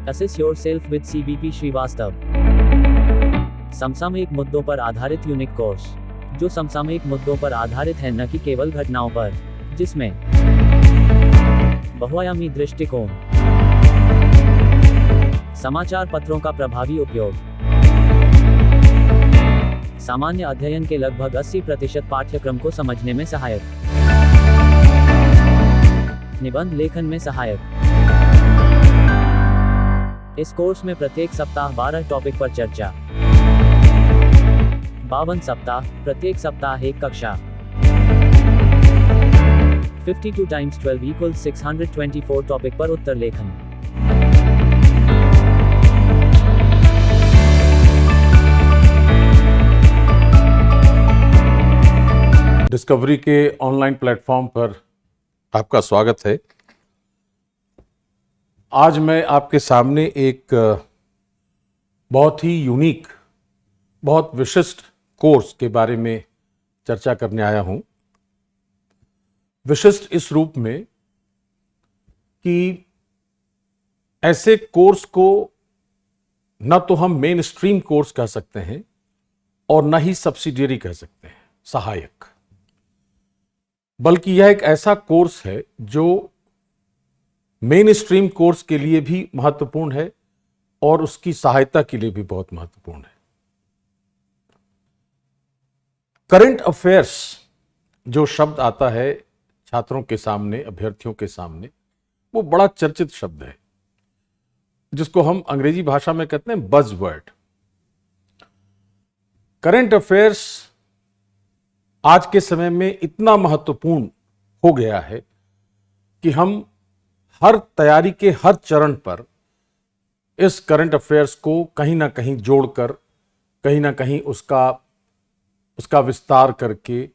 Assess yourself with CBP Srivastava. समसामयिक मुद्दों पर आधारित यूनिक कोर्स, जो समसामयिक मुद्दों पर आधारित है, न कि केवल घटनाओं पर, जिसमें बहुआयामी दृष्टिकोण, समाचार पत्रों का प्रभावी उपयोग, सामान्य अध्ययन के लगभग 80% पाठ्यक्रम को समझने में सहायक, निबंध लेखन में सहायक। इस कोर्स में प्रत्येक सप्ताह 12 टॉपिक पर चर्चा, 52 सप्ताह, प्रत्येक सप्ताह एक कक्षा। 52 × 12 = 624 टॉपिक पर उत्तर लेखन। डिस्कवरी के ऑनलाइन प्लेटफॉर्म पर आपका स्वागत है। आज मैं आपके सामने एक बहुत ही यूनिक, बहुत विशिष्ट कोर्स के बारे में चर्चा करने आया हूं। विशिष्ट इस रूप में कि ऐसे कोर्स को न तो हम मेन स्ट्रीम कोर्स कह सकते हैं और न ही सब्सिडियरी कह सकते हैं, सहायक, बल्कि यह एक ऐसा कोर्स है जो मेन स्ट्रीम कोर्स के लिए भी महत्वपूर्ण है और उसकी सहायता के लिए भी बहुत महत्वपूर्ण है। करंट अफेयर्स जो शब्द आता है छात्रों के सामने, अभ्यर्थियों के सामने, वो बड़ा चर्चित शब्द है, जिसको हम अंग्रेजी भाषा में कहते हैं बज़वर्ड। करंट अफेयर्स आज के समय में इतना महत्वपूर्ण हो गया है कि हम हर तैयारी के हर चरण पर इस करंट अफेयर्स को कहीं ना कहीं जोड़कर, कहीं ना कहीं उसका विस्तार करके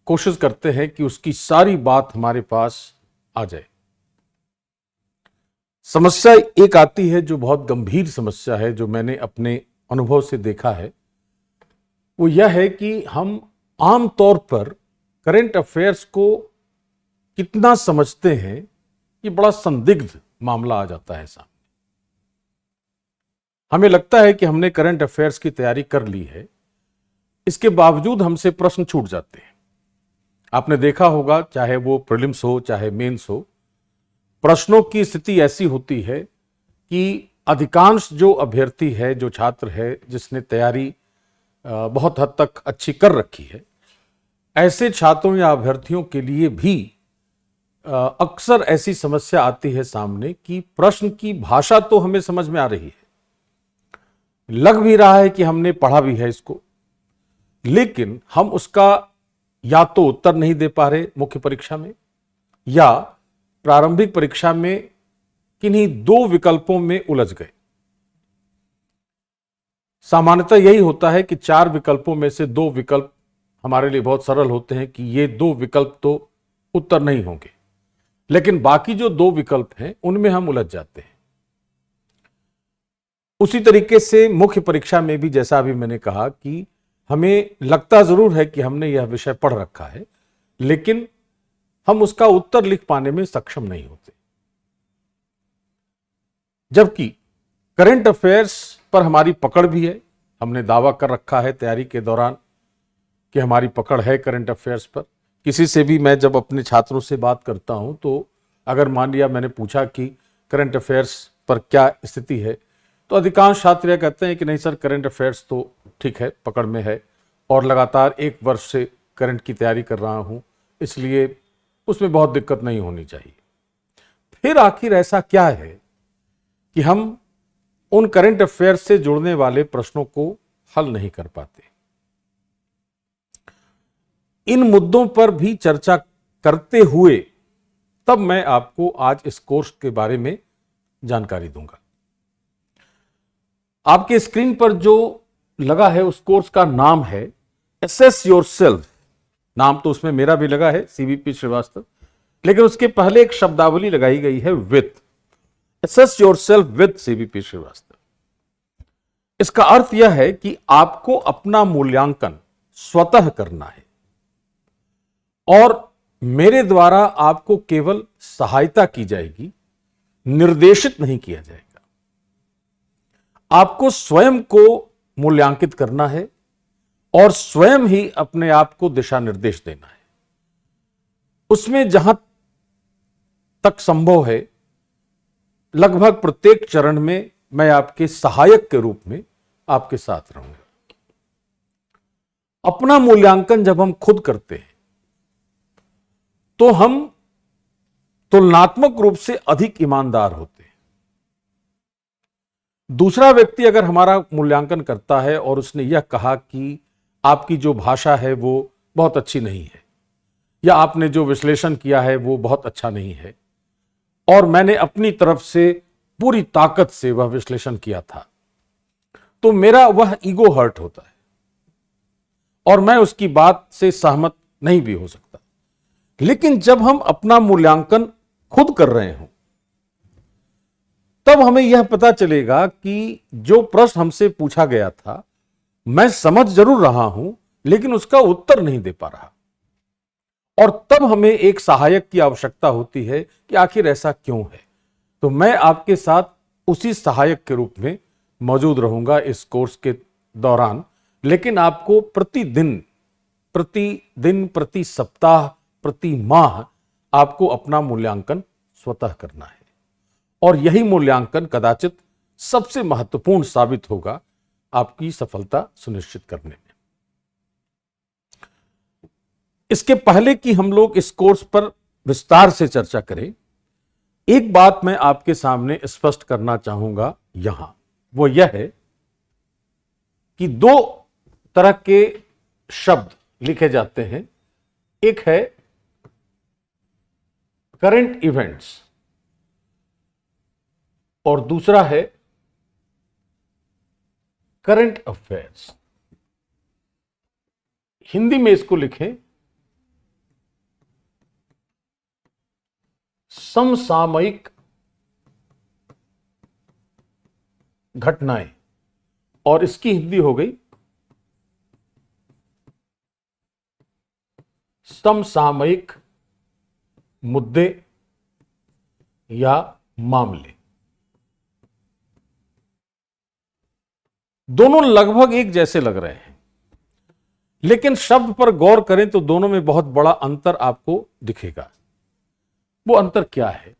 कोशिश करते हैं कि उसकी सारी बात हमारे पास आ जाए। समस्या एक आती है जो बहुत गंभीर समस्या है, जो मैंने अपने अनुभव से देखा है, वो यह है कि हम आम तौर पर करंट अफेयर्स को कितना समझते हैं, ये बड़ा संदिग्ध मामला आ जाता है सामने। हमें लगता है कि हमने करंट अफेयर्स की तैयारी कर ली है, इसके बावजूद हमसे प्रश्न छूट जाते हैं। आपने देखा होगा, चाहे वो प्रीलिम्स हो चाहे मेंस हो, प्रश्नों की स्थिति ऐसी होती है कि अधिकांश जो अभ्यर्थी है, जो छात्र है, जिसने तैयारी बहुत हद तक अच्छी कर रखी है, ऐसे छात्रों या अभ्यर्थियों के लिए भी अक्सर ऐसी समस्या आती है सामने कि प्रश्न की भाषा तो हमें समझ में आ रही है, लग भी रहा है कि हमने पढ़ा भी है इसको, लेकिन हम उसका या तो उत्तर नहीं दे पा रहे मुख्य परीक्षा में, या प्रारंभिक परीक्षा में किन्हीं दो विकल्पों में उलझ गए। सामान्यतः यही होता है कि 4 विकल्पों में से 2 विकल्प हमारे लिए बहुत सरल होते हैं कि ये 2 विकल्प तो उत्तर नहीं होंगे, लेकिन बाकी जो 2 विकल्प हैं उनमें हम उलझ जाते हैं। उसी तरीके से मुख्य परीक्षा में भी, जैसा अभी मैंने कहा, कि हमें लगता जरूर है कि हमने यह विषय पढ़ रखा है, लेकिन हम उसका उत्तर लिख पाने में सक्षम नहीं होते। जबकि करंट अफेयर्स पर हमारी पकड़ भी है, हमने दावा कर रखा है तैयारी के दौरान कि हमारी पकड़ है करंट अफेयर्स पर। किसी से भी मैं जब अपने छात्रों से बात करता हूं, तो अगर मान लिया मैंने पूछा कि करंट अफेयर्स पर क्या स्थिति है, तो अधिकांश छात्र यह कहते हैं कि नहीं सर, करंट अफेयर्स तो ठीक है, पकड़ में है, और लगातार 1 वर्ष से करंट की तैयारी कर रहा हूं, इसलिए उसमें बहुत दिक्कत नहीं होनी चाहिए। फिर आखिर ऐसा क्या है कि हम उन करंट अफेयर्स से जुड़ने वाले प्रश्नों को हल नहीं कर पाते? इन मुद्दों पर भी चर्चा करते हुए तब मैं आपको आज इस कोर्स के बारे में जानकारी दूंगा। आपके स्क्रीन पर जो लगा है उस कोर्स का नाम है असेस योरसेल्फ। नाम तो उसमें मेरा भी लगा है, सीबीपी श्रीवास्तव, लेकिन उसके पहले एक शब्दावली लगाई गई है with, assess yourself with CBP Srivastava. इसका अर्थ यह है कि आपको अपना मूल्यांकन स्वतः करना है और मेरे द्वारा आपको केवल सहायता की जाएगी, निर्देशित नहीं किया जाएगा। आपको स्वयं को मूल्यांकित करना है और स्वयं ही अपने आप को दिशा निर्देश देना है। उसमें जहां तक संभव है लगभग प्रत्येक चरण में मैं आपके सहायक के रूप में आपके साथ रहूंगा। अपना मूल्यांकन जब हम खुद करते हैं तो हम तुलनात्मक रूप से अधिक ईमानदार होते हैं। दूसरा व्यक्ति अगर हमारा मूल्यांकन करता है और उसने यह कहा कि आपकी जो भाषा है वो बहुत अच्छी नहीं है, या आपने जो विश्लेषण किया है वो बहुत अच्छा नहीं है, और मैंने अपनी तरफ से पूरी ताकत से वह विश्लेषण किया था, तो मेरा वह ईगो हर्ट होता है और मैं उसकी बात से सहमत नहीं भी हो सकता। लेकिन जब हम अपना मूल्यांकन खुद कर रहे हों तब हमें यह पता चलेगा कि जो प्रश्न हमसे पूछा गया था मैं समझ जरूर रहा हूं लेकिन उसका उत्तर नहीं दे पा रहा, और तब हमें एक सहायक की आवश्यकता होती है कि आखिर ऐसा क्यों है। तो मैं आपके साथ उसी सहायक के रूप में मौजूद रहूंगा इस कोर्स के दौरान, लेकिन आपको प्रतिदिन, प्रति सप्ताह, प्रति माह आपको अपना मूल्यांकन स्वतः करना है, और यही मूल्यांकन कदाचित सबसे महत्वपूर्ण साबित होगा आपकी सफलता सुनिश्चित करने में। इसके पहले कि हम लोग इस कोर्स पर विस्तार से चर्चा करें, एक बात मैं आपके सामने स्पष्ट करना चाहूंगा यहां, वो यह है कि दो तरह के शब्द लिखे जाते हैं। एक है करंट इवेंट्स और दूसरा है करंट अफेयर्स। हिंदी में इसको लिखें समसामयिक घटनाएं, और इसकी हिंदी हो गई समसामयिक मुद्दे या मामले। दोनों लगभग एक जैसे लग रहे हैं, लेकिन शब्द पर गौर करें तो दोनों में बहुत बड़ा अंतर आपको दिखेगा। वो अंतर क्या है?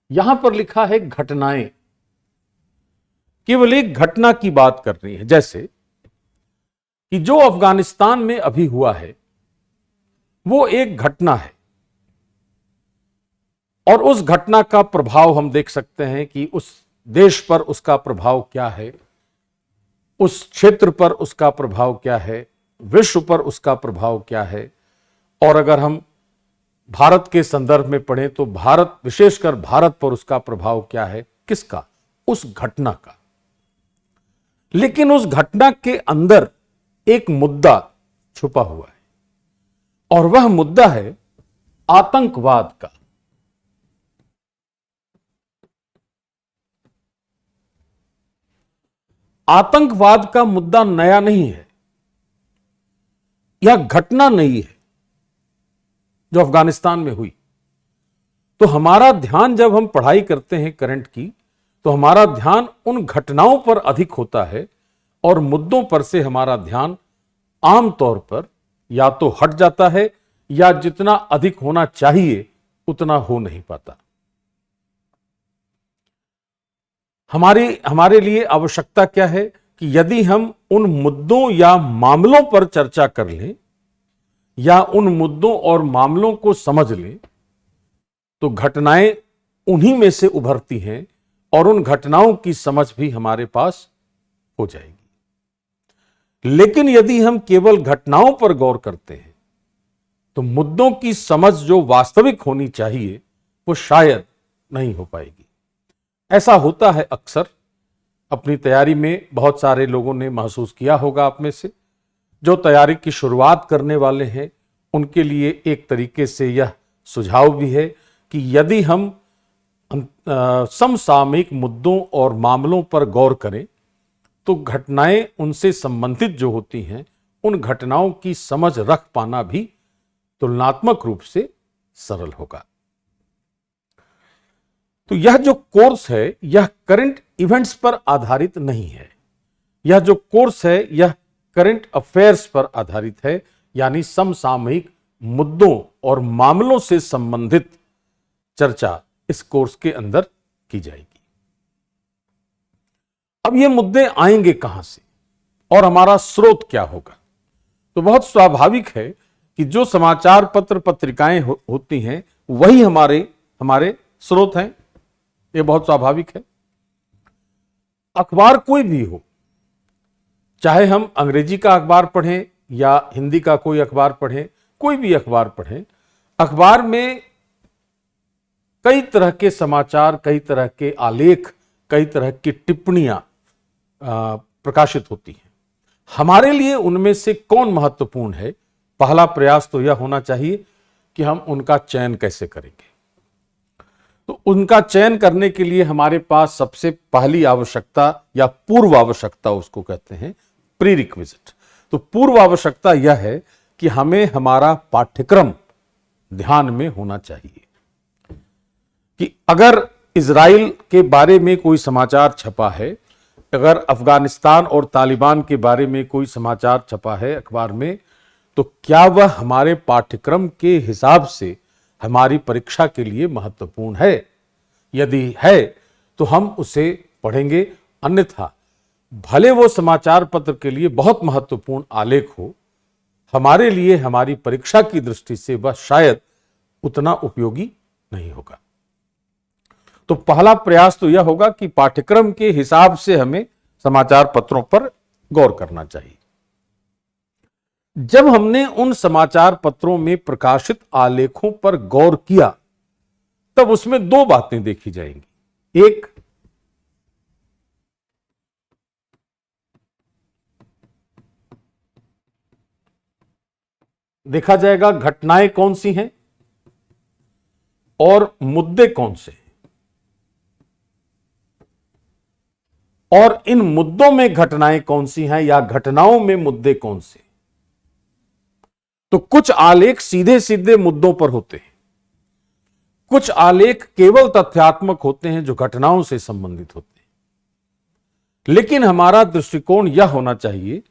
यहां पर लिखा है घटनाएं, केवल एक घटना की बात कर रही है, जैसे कि जो अफगानिस्तान में अभी हुआ है वो एक घटना है, और उस घटना का प्रभाव हम देख सकते हैं कि उस देश पर उसका प्रभाव क्या है, उस क्षेत्र पर उसका प्रभाव क्या है, विश्व पर उसका प्रभाव क्या है। और अगर हम भारत के संदर्भ में पढ़ें तो भारत, विशेषकर भारत पर उसका प्रभाव क्या है, किसका? उस घटना का। लेकिन उस घटना के अंदर एक मुद्दा छुपा हुआ है, और वह मुद्दा है आतंकवाद का। आतंकवाद का मुद्दा नया नहीं है, यह घटना नहीं है जो अफगानिस्तान में हुई। तो हमारा ध्यान, जब हम पढ़ाई करते हैं करंट की, तो हमारा ध्यान उन घटनाओं पर अधिक होता है और मुद्दों पर से हमारा ध्यान आमतौर पर या तो हट जाता है या जितना अधिक होना चाहिए उतना हो नहीं पाता। हमारे लिए आवश्यकता क्या है कि यदि हम उन मुद्दों या मामलों पर चर्चा कर लें या उन मुद्दों और मामलों को समझ लें तो घटनाएं उन्हीं में से उभरती हैं और उन घटनाओं की समझ भी हमारे पास हो जाएगी। लेकिन यदि हम केवल घटनाओं पर गौर करते हैं तो मुद्दों की समझ जो वास्तविक होनी चाहिए वो शायद नहीं हो पाएगी। ऐसा होता है अक्सर। अपनी तैयारी में बहुत सारे लोगों ने महसूस किया होगा, आप में से जो तैयारी की शुरुआत करने वाले हैं उनके लिए एक तरीके से यह सुझाव भी है कि यदि हम समसामयिक मुद्दों और मामलों पर गौर करें तो घटनाएं उनसे संबंधित जो होती हैं उन घटनाओं की समझ रख पाना भी तुलनात्मक रूप से सरल होगा। तो यह जो कोर्स है यह करंट इवेंट्स पर आधारित नहीं है, यह जो कोर्स है यह करंट अफेयर्स पर आधारित है, यानी समसामयिक मुद्दों और मामलों से संबंधित चर्चा इस कोर्स के अंदर की जाएगी। अब ये मुद्दे आएंगे कहां से और हमारा स्रोत क्या होगा? तो बहुत स्वाभाविक है कि जो समाचार पत्र पत्रिकाएं होती हैं वही हमारे स्रोत हैं। ये बहुत स्वाभाविक है। अखबार कोई भी हो, चाहे हम अंग्रेजी का अखबार पढ़ें या हिंदी का कोई अखबार पढ़ें, कोई भी अखबार पढ़ें, अखबार में कई तरह के समाचार, कई तरह के आलेख, कई तरह की टिप्पणियां प्रकाशित होती हैं। हमारे लिए उनमें से कौन महत्वपूर्ण है, पहला प्रयास तो यह होना चाहिए कि हम उनका चयन कैसे करेंगे। तो उनका चयन करने के लिए हमारे पास सबसे पहली आवश्यकता या पूर्व आवश्यकता उसको कहते हैं, प्री रिक्विजिट। तो पूर्व आवश्यकता यह है कि हमें हमारा पाठ्यक्रम ध्यान में होना चाहिए कि अगर इजराइल के बारे में कोई समाचार छपा है, अगर अफगानिस्तान और तालिबान के बारे में कोई समाचार छपा है अखबार में, तो क्या वह हमारे पाठ्यक्रम के हिसाब से हमारी परीक्षा के लिए महत्वपूर्ण है? यदि है तो हम उसे पढ़ेंगे, अन्यथा भले वो समाचार पत्र के लिए बहुत महत्वपूर्ण आलेख हो, हमारे लिए हमारी परीक्षा की दृष्टि से वह शायद उतना उपयोगी नहीं होगा। तो पहला प्रयास तो यह होगा कि पाठ्यक्रम के हिसाब से हमें समाचार पत्रों पर गौर करना चाहिए। जब हमने उन समाचार पत्रों में प्रकाशित आलेखों पर गौर किया, तब उसमें दो बातें देखी जाएंगी। एक, देखा जाएगा घटनाएं कौन सी हैं और मुद्दे कौन से हैं, और इन मुद्दों में घटनाएं कौन सी हैं या घटनाओं में मुद्दे कौन से। तो कुछ आलेख सीधे सीधे मुद्दों पर होते हैं, कुछ आलेख केवल तथ्यात्मक होते हैं जो घटनाओं से संबंधित होते हैं। लेकिन हमारा दृष्टिकोण यह होना चाहिए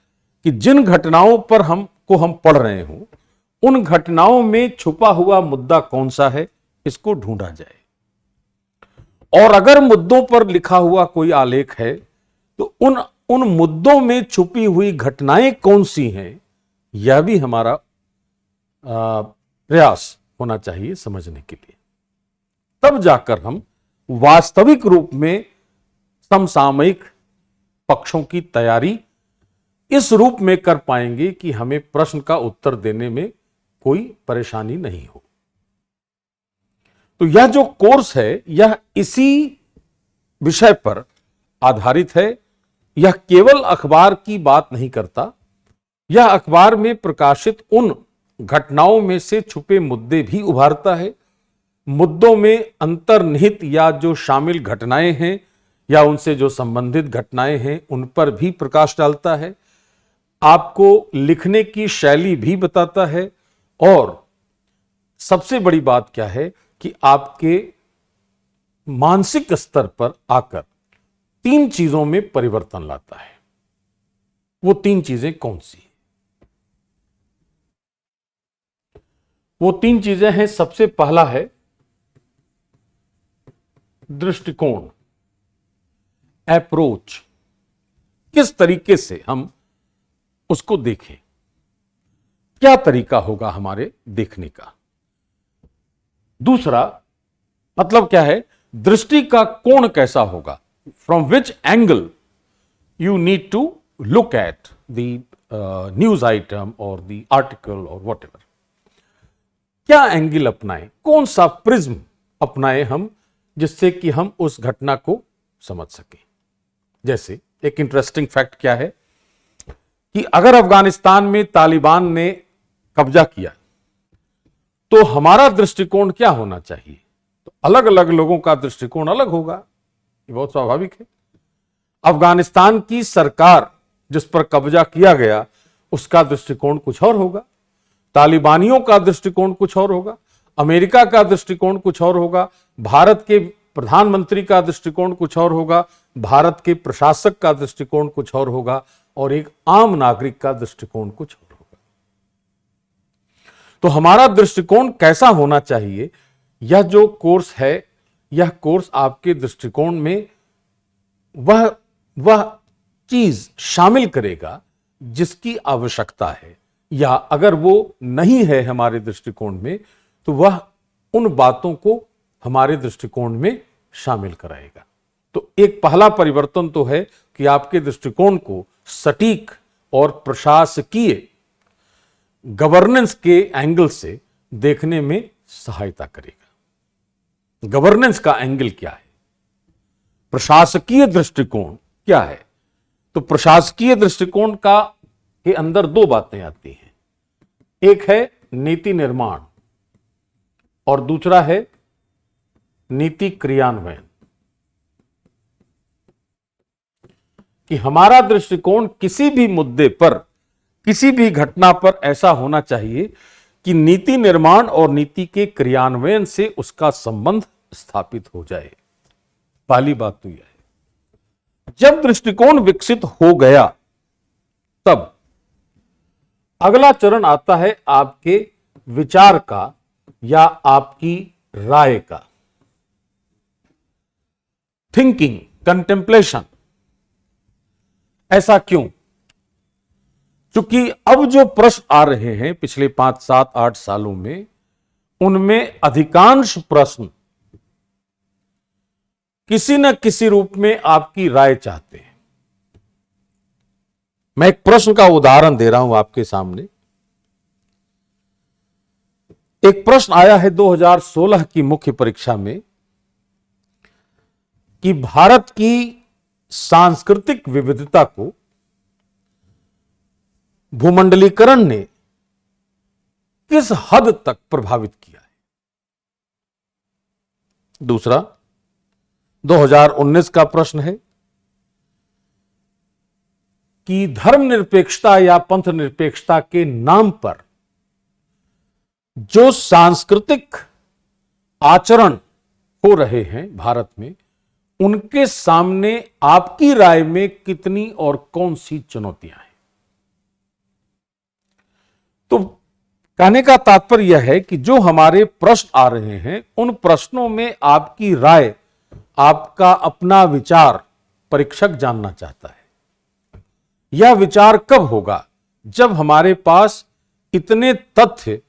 कि जिन घटनाओं पर हम पढ़ रहे हो, उन घटनाओं में छुपा हुआ मुद्दा कौन सा है, इसको ढूंढा जाए। और अगर मुद्दों पर लिखा हुआ कोई आलेख है, तो उन मुद्दों में छुपी हुई घटनाएं कौन सी हैं, यह भी हमारा प्रयास होना चाहिए समझने के लिए। तब जाकर हम वास्तविक रूप में समसामयिक पक्षों की तैयारी इस रूप में कर पाएंगे कि हमें प्रश्न का उत्तर देने में कोई परेशानी नहीं हो। तो यह जो कोर्स है यह इसी विषय पर आधारित है। यह केवल अखबार की बात नहीं करता, यह अखबार में प्रकाशित उन घटनाओं में से छुपे मुद्दे भी उभारता है, मुद्दों में अंतर्निहित या जो शामिल घटनाएं हैं या उनसे जो संबंधित घटनाएं हैं उन पर भी प्रकाश डालता है, आपको लिखने की शैली भी बताता है, और सबसे बड़ी बात क्या है कि आपके मानसिक स्तर पर आकर तीन चीजों में परिवर्तन लाता है। वो तीन चीजें कौन सी हैं? वो तीन चीजें हैं, सबसे पहला है दृष्टिकोण, अप्रोच, किस तरीके से हम उसको देखें, क्या तरीका होगा हमारे देखने का। दूसरा मतलब क्या है, दृष्टि का कोण कैसा होगा, from which angle you need to look at the news item और द आर्टिकल और वॉट एवर। क्या एंगल अपनाएं, कौन सा प्रिज्म अपनाएं हम, जिससे कि हम उस घटना को समझ सकें। जैसे एक इंटरेस्टिंग फैक्ट क्या है कि अगर अफगानिस्तान में तालिबान ने कब्जा किया तो हमारा दृष्टिकोण क्या होना चाहिए। तो अलग अलग लोगों का दृष्टिकोण अलग होगा, ये बहुत स्वाभाविक है। अफगानिस्तान की सरकार जिस पर कब्जा किया गया उसका दृष्टिकोण कुछ और होगा, तालिबानियों का दृष्टिकोण कुछ और होगा, अमेरिका का दृष्टिकोण कुछ और होगा, भारत के प्रधानमंत्री का दृष्टिकोण कुछ और होगा, भारत के प्रशासक का दृष्टिकोण कुछ और होगा, और एक आम नागरिक का दृष्टिकोण कुछ और होगा। तो हमारा दृष्टिकोण कैसा होना चाहिए, यह जो कोर्स है, यह कोर्स आपके दृष्टिकोण में वह चीज शामिल करेगा जिसकी आवश्यकता है, या अगर वो नहीं है हमारे दृष्टिकोण में तो वह उन बातों को हमारे दृष्टिकोण में शामिल कराएगा। तो एक पहला परिवर्तन तो है कि आपके दृष्टिकोण को सटीक और प्रशासकीय गवर्नेंस के एंगल से देखने में सहायता करेगा। गवर्नेंस का एंगल क्या है, प्रशासकीय दृष्टिकोण क्या है? तो प्रशासकीय दृष्टिकोण के अंदर दो बातें आती हैं, एक है नीति निर्माण और दूसरा है नीति क्रियान्वयन। कि हमारा दृष्टिकोण किसी भी मुद्दे पर, किसी भी घटना पर ऐसा होना चाहिए कि नीति निर्माण और नीति के क्रियान्वयन से उसका संबंध स्थापित हो जाए। पहली बात तो यह है। जब दृष्टिकोण विकसित हो गया तब अगला चरण आता है आपके विचार का या आपकी राय का। Thinking, contemplation. ऐसा क्यों? क्योंकि अब जो प्रश्न आ रहे हैं पिछले 5, 7, 8 सालों में, उनमें अधिकांश प्रश्न किसी न किसी रूप में आपकी राय चाहते हैं। मैं एक प्रश्न का उदाहरण दे रहा हूं आपके सामने। एक प्रश्न आया है 2016 की मुख्य परीक्षा में कि भारत की सांस्कृतिक विविधता को भूमंडलीकरण ने किस हद तक प्रभावित किया है। दूसरा 2019 का प्रश्न है कि धर्मनिरपेक्षता या पंथ निरपेक्षता के नाम पर जो सांस्कृतिक आचरण हो रहे हैं भारत में, उनके सामने आपकी राय में कितनी और कौन सी चुनौतियां हैं। तो कहने का तात्पर्य यह है कि जो हमारे प्रश्न आ रहे हैं, उन प्रश्नों में आपकी राय, आपका अपना विचार परीक्षक जानना चाहता है। यह विचार कब होगा? जब हमारे पास इतने तथ्य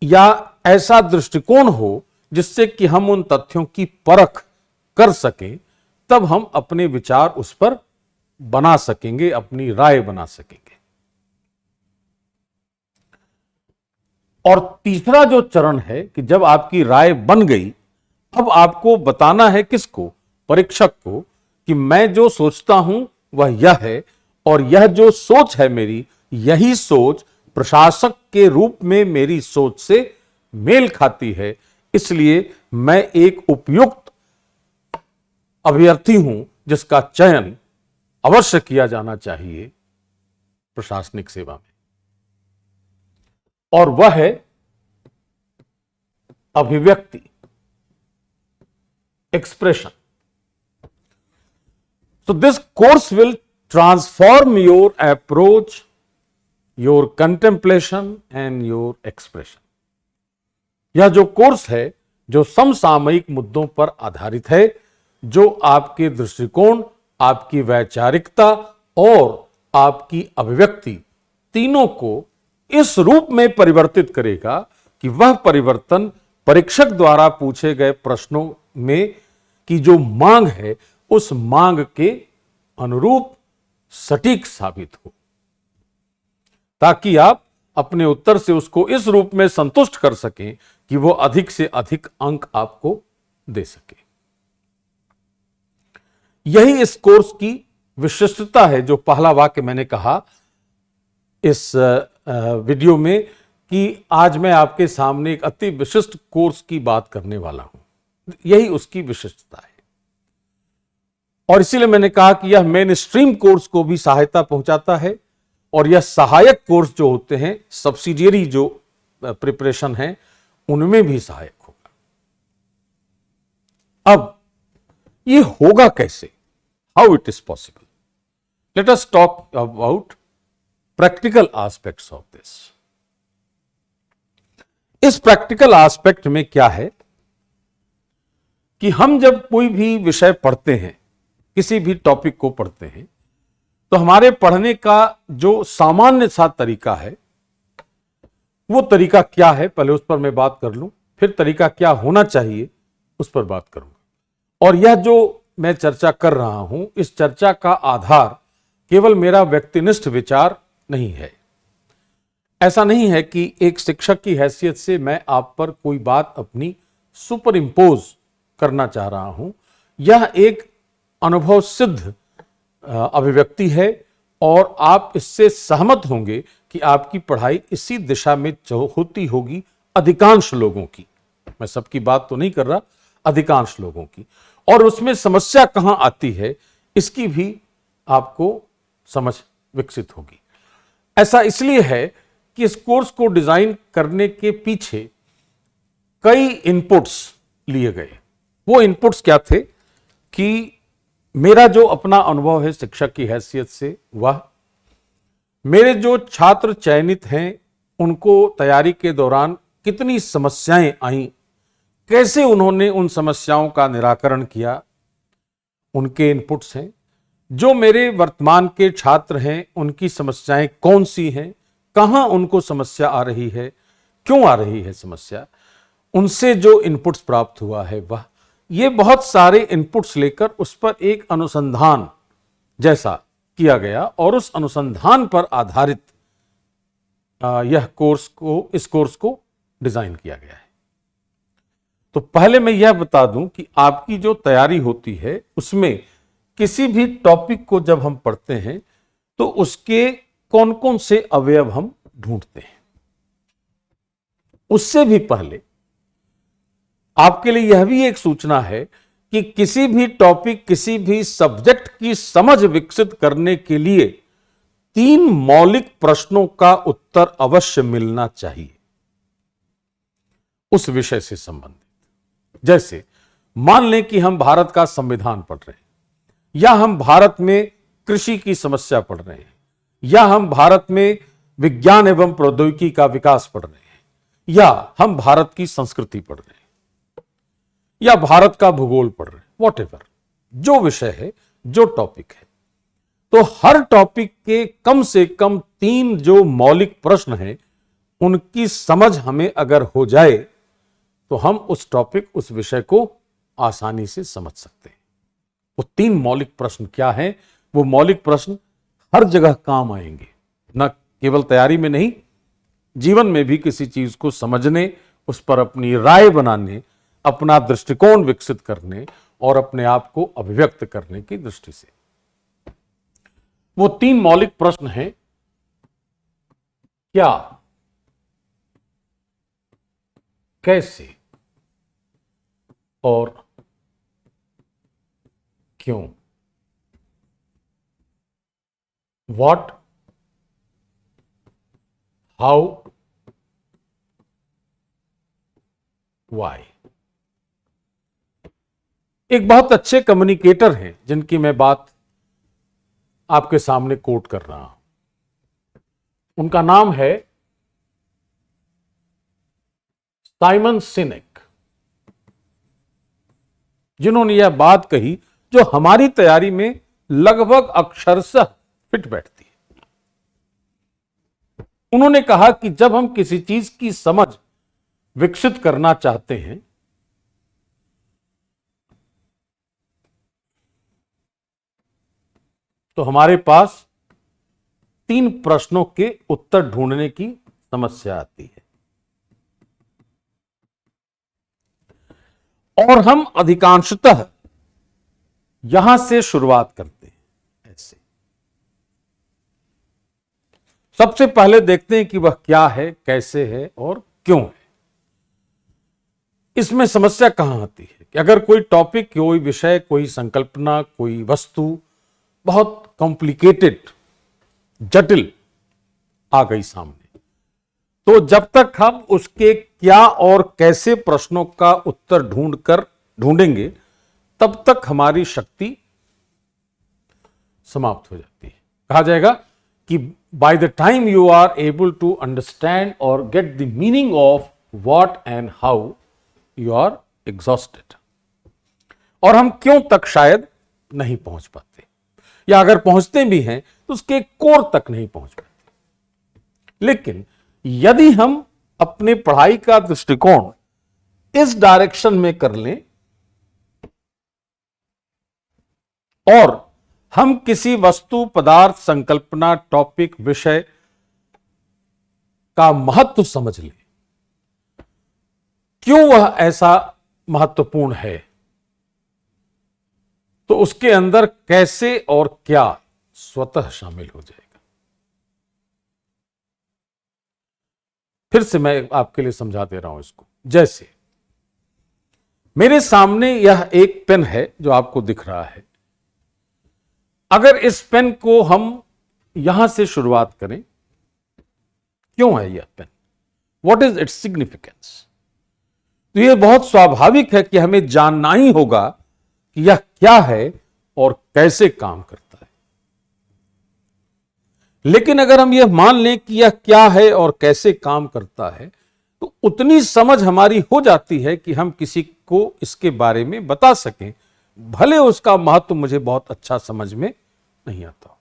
या ऐसा दृष्टिकोण हो जिससे कि हम उन तथ्यों की परख कर सकें, तब हम अपने विचार उस पर बना सकेंगे, अपनी राय बना सकेंगे। और तीसरा जो चरण है कि जब आपकी राय बन गई, अब आपको बताना है किसको? परीक्षक को, कि मैं जो सोचता हूं वह यह है, और यह जो सोच है मेरी, यही सोच प्रशासक के रूप में मेरी सोच से मेल खाती है, इसलिए मैं एक उपयुक्त अभ्यर्थी हूं जिसका चयन अवश्य किया जाना चाहिए प्रशासनिक सेवा में। और वह है अभिव्यक्ति, expression. So this course will transform your approach, your contemplation and your expression. यह जो कोर्स है, जो समसामयिक मुद्दों पर आधारित है, जो आपके दृष्टिकोण, आपकी वैचारिकता और आपकी अभिव्यक्ति तीनों को इस रूप में परिवर्तित करेगा कि वह परिवर्तन परीक्षक द्वारा पूछे गए प्रश्नों में की जो मांग है, उस मांग के अनुरूप सटीक साबित हो, ताकि आप अपने उत्तर से उसको इस रूप में संतुष्ट कर सकें कि वो अधिक से अधिक अंक आपको दे सके। यही इस कोर्स की विशिष्टता है, जो पहला वाक्य मैंने कहा इस वीडियो में, कि आज मैं आपके सामने एक अति विशिष्ट कोर्स की बात करने वाला हूं। यही उसकी विशिष्टता है, और इसीलिए मैंने कहा कि यह मेन स्ट्रीम कोर्स को भी सहायता पहुंचाता है, और यह सहायक कोर्स जो होते हैं, सब्सिडियरी जो प्रिपरेशन है, उनमें भी सहायक होगा। अब ये होगा कैसे, how it is possible. Let us talk about practical aspects of this. इस प्रैक्टिकल एस्पेक्ट में क्या है कि हम जब कोई भी विषय पढ़ते हैं, किसी भी टॉपिक को पढ़ते हैं, तो हमारे पढ़ने का जो सामान्य सा तरीका है, वो तरीका क्या है, पहले उस पर मैं बात कर लूं, फिर तरीका क्या होना चाहिए उस पर बात करूंगा। और यह जो मैं चर्चा कर रहा हूं, इस चर्चा का आधार केवल मेरा व्यक्तिनिष्ठ विचार नहीं है। ऐसा नहीं है कि एक शिक्षक की हैसियत से मैं आप पर कोई बात अपनी सुपर इंपोज करना चाह रहा हूं। यह एक अनुभव सिद्ध अभिव्यक्ति है और आप इससे सहमत होंगे कि आपकी पढ़ाई इसी दिशा में होती होगी अधिकांश लोगों की। मैं सबकी बात तो नहीं कर रहा, अधिकांश लोगों की। और उसमें समस्या कहां आती है इसकी भी आपको समझ विकसित होगी। ऐसा इसलिए है कि इस कोर्स को डिजाइन करने के पीछे कई इनपुट्स लिए गए। वो इनपुट्स क्या थे कि मेरा जो अपना अनुभव है शिक्षक की हैसियत से, वह मेरे जो छात्र चयनित हैं उनको तैयारी के दौरान कितनी समस्याएं आई, कैसे उन्होंने उन समस्याओं का निराकरण किया, उनके इनपुट्स हैं। जो मेरे वर्तमान के छात्र हैं उनकी समस्याएं कौन सी हैं, कहां उनको समस्या आ रही है, क्यों आ रही है समस्या, उनसे जो इनपुट्स प्राप्त हुआ है वह, ये बहुत सारे इनपुट्स लेकर उस पर एक अनुसंधान जैसा किया गया और उस अनुसंधान पर आधारित इस कोर्स को डिजाइन किया गया है। तो पहले मैं यह बता दूं कि आपकी जो तैयारी होती है उसमें किसी भी टॉपिक को जब हम पढ़ते हैं तो उसके कौन कौन से अवयव हम ढूंढते हैं। उससे भी पहले आपके लिए यह भी एक सूचना है कि किसी भी टॉपिक, किसी भी सब्जेक्ट की समझ विकसित करने के लिए 3 मौलिक प्रश्नों का उत्तर अवश्य मिलना चाहिए उस विषय से संबंधित। जैसे मान लें कि हम भारत का संविधान पढ़ रहे हैं, या हम भारत में कृषि की समस्या पढ़ रहे हैं, या हम भारत में विज्ञान एवं प्रौद्योगिकी का विकास पढ़ रहे हैं, या हम भारत की संस्कृति पढ़ रहे हैं, या भारत का भूगोल पढ़ रहे हैं, वॉटेवर जो विषय है, जो टॉपिक है। तो हर टॉपिक के कम से कम 3 जो मौलिक प्रश्न हैं उनकी समझ हमें अगर हो जाए तो हम उस टॉपिक, उस विषय को आसानी से समझ सकते हैं। वो 3 मौलिक प्रश्न क्या हैं? वो मौलिक प्रश्न हर जगह काम आएंगे, न केवल तैयारी में नहीं, जीवन में भी किसी चीज को समझने, उस पर अपनी राय बनाने, अपना दृष्टिकोण विकसित करने और अपने आप को अभिव्यक्त करने की दृष्टि से। वो 3 मौलिक प्रश्न हैं, क्या, कैसे और क्यों। What, how, why. एक बहुत अच्छे कम्युनिकेटर हैं जिनकी मैं बात आपके सामने कोट कर रहा हूं। उनका नाम है साइमन सिनेक, जिन्होंने यह बात कही जो हमारी तैयारी में लगभग अक्षरशः फिट बैठती है। उन्होंने कहा कि जब हम किसी चीज की समझ विकसित करना चाहते हैं तो हमारे पास 3 प्रश्नों के उत्तर ढूंढने की समस्या आती है और हम अधिकांशतः यहां से शुरुआत करते हैं। ऐसे सबसे पहले देखते हैं कि वह क्या है, कैसे है और क्यों है। इसमें समस्या कहां आती है कि अगर कोई टॉपिक, कोई विषय, कोई संकल्पना, कोई वस्तु बहुत कॉम्प्लिकेटेड, जटिल आ गई सामने, तो जब तक हम उसके क्या और कैसे प्रश्नों का उत्तर ढूंढेंगे तब तक हमारी शक्ति समाप्त हो जाती है। कहा जाएगा कि by the time you are able to understand और get the meaning of what and how, you are exhausted. और हम क्यों तक शायद नहीं पहुंच पाते, या अगर पहुंचते भी हैं तो उसके कोर तक नहीं पहुंच पाते। लेकिन यदि हम अपने पढ़ाई का दृष्टिकोण इस डायरेक्शन में कर लें और हम किसी वस्तु, पदार्थ, संकल्पना, टॉपिक, विषय का महत्व समझ लें, क्यों वह ऐसा महत्वपूर्ण है, तो उसके अंदर कैसे और क्या स्वतः शामिल हो जाएगा। फिर से मैं आपके लिए समझा दे रहा हूं इसको। जैसे मेरे सामने यह एक पेन है जो आपको दिख रहा है। अगर इस पेन को हम यहां से शुरुआत करें, क्यों है यह पेन, व्हाट इज इट्स सिग्निफिकेंस, तो यह बहुत स्वाभाविक है कि हमें जानना ही होगा कि यह क्या है और कैसे काम करता है। लेकिन अगर हम यह मान लें कि यह क्या है और कैसे काम करता है, तो उतनी समझ हमारी हो जाती है कि हम किसी को इसके बारे में बता सकें, भले उसका महत्व मुझे बहुत अच्छा समझ में नहीं आता।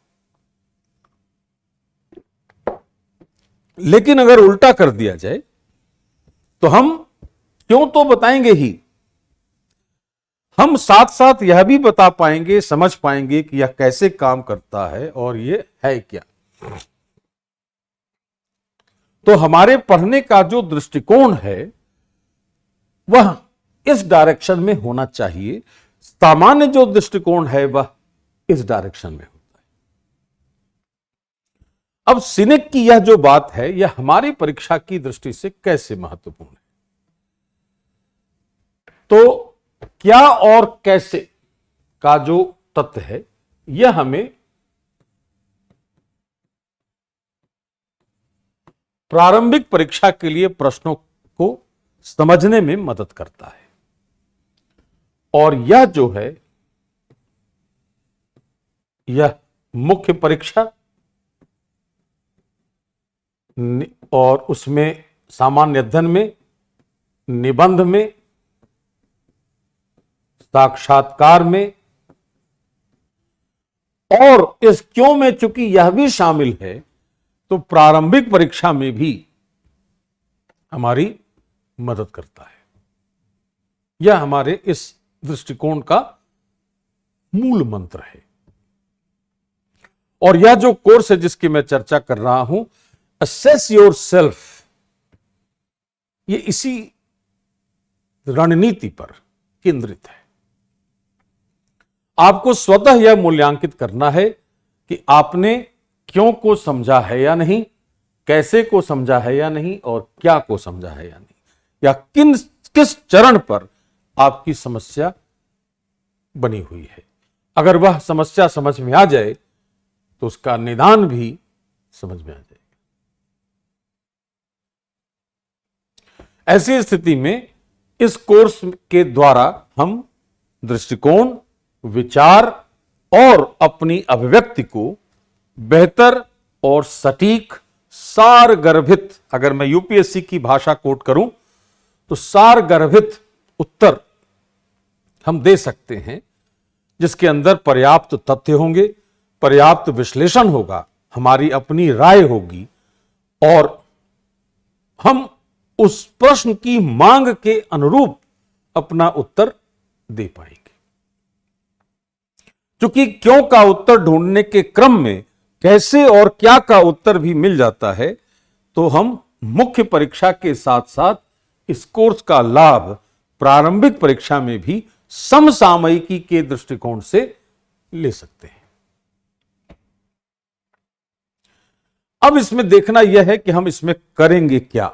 लेकिन अगर उल्टा कर दिया जाए तो हम क्यों तो बताएंगे ही, हम साथ साथ यह भी बता पाएंगे, समझ पाएंगे कि यह कैसे काम करता है और यह है क्या। तो हमारे पढ़ने का जो दृष्टिकोण है वह इस डायरेक्शन में होना चाहिए। सामान्य जो दृष्टिकोण है वह इस डायरेक्शन में होता है। अब सिनेक की यह जो बात है यह हमारी परीक्षा की दृष्टि से कैसे महत्वपूर्ण है, तो क्या और कैसे का जो तत्व है यह हमें प्रारंभिक परीक्षा के लिए प्रश्नों को समझने में मदद करता है। और यह जो है यह मुख्य परीक्षा और उसमें सामान्य अध्ययन में, निबंध में, साक्षात्कार में और इस क्यों में चूंकि यह भी शामिल है तो प्रारंभिक परीक्षा में भी हमारी मदद करता है। यह हमारे इस दृष्टिकोण का मूल मंत्र है। और यह जो कोर्स है जिसकी मैं चर्चा कर रहा हूं, असेस योर सेल्फ, ये इसी रणनीति पर केंद्रित है। आपको स्वतः यह मूल्यांकित करना है कि आपने क्यों को समझा है या नहीं, कैसे को समझा है या नहीं और क्या को समझा है या नहीं, या किस चरण पर आपकी समस्या बनी हुई है। अगर वह समस्या समझ में आ जाए तो उसका निदान भी समझ में आ जाएगा। ऐसी स्थिति में इस कोर्स के द्वारा हम दृष्टिकोण, विचार और अपनी अभिव्यक्ति को बेहतर और सटीक, सारगर्भित, अगर मैं यूपीएससी की भाषा कोट करूं तो सारगर्भित उत्तर हम दे सकते हैं, जिसके अंदर पर्याप्त तथ्य होंगे, पर्याप्त विश्लेषण होगा, हमारी अपनी राय होगी और हम उस प्रश्न की मांग के अनुरूप अपना उत्तर दे पाएंगे। क्योंकि क्यों का उत्तर ढूंढने के क्रम में कैसे और क्या का उत्तर भी मिल जाता है, तो हम मुख्य परीक्षा के साथ साथ इस कोर्स का लाभ प्रारंभिक परीक्षा में भी समसामयिकी के दृष्टिकोण से ले सकते हैं। अब इसमें देखना यह है कि हम इसमें करेंगे क्या,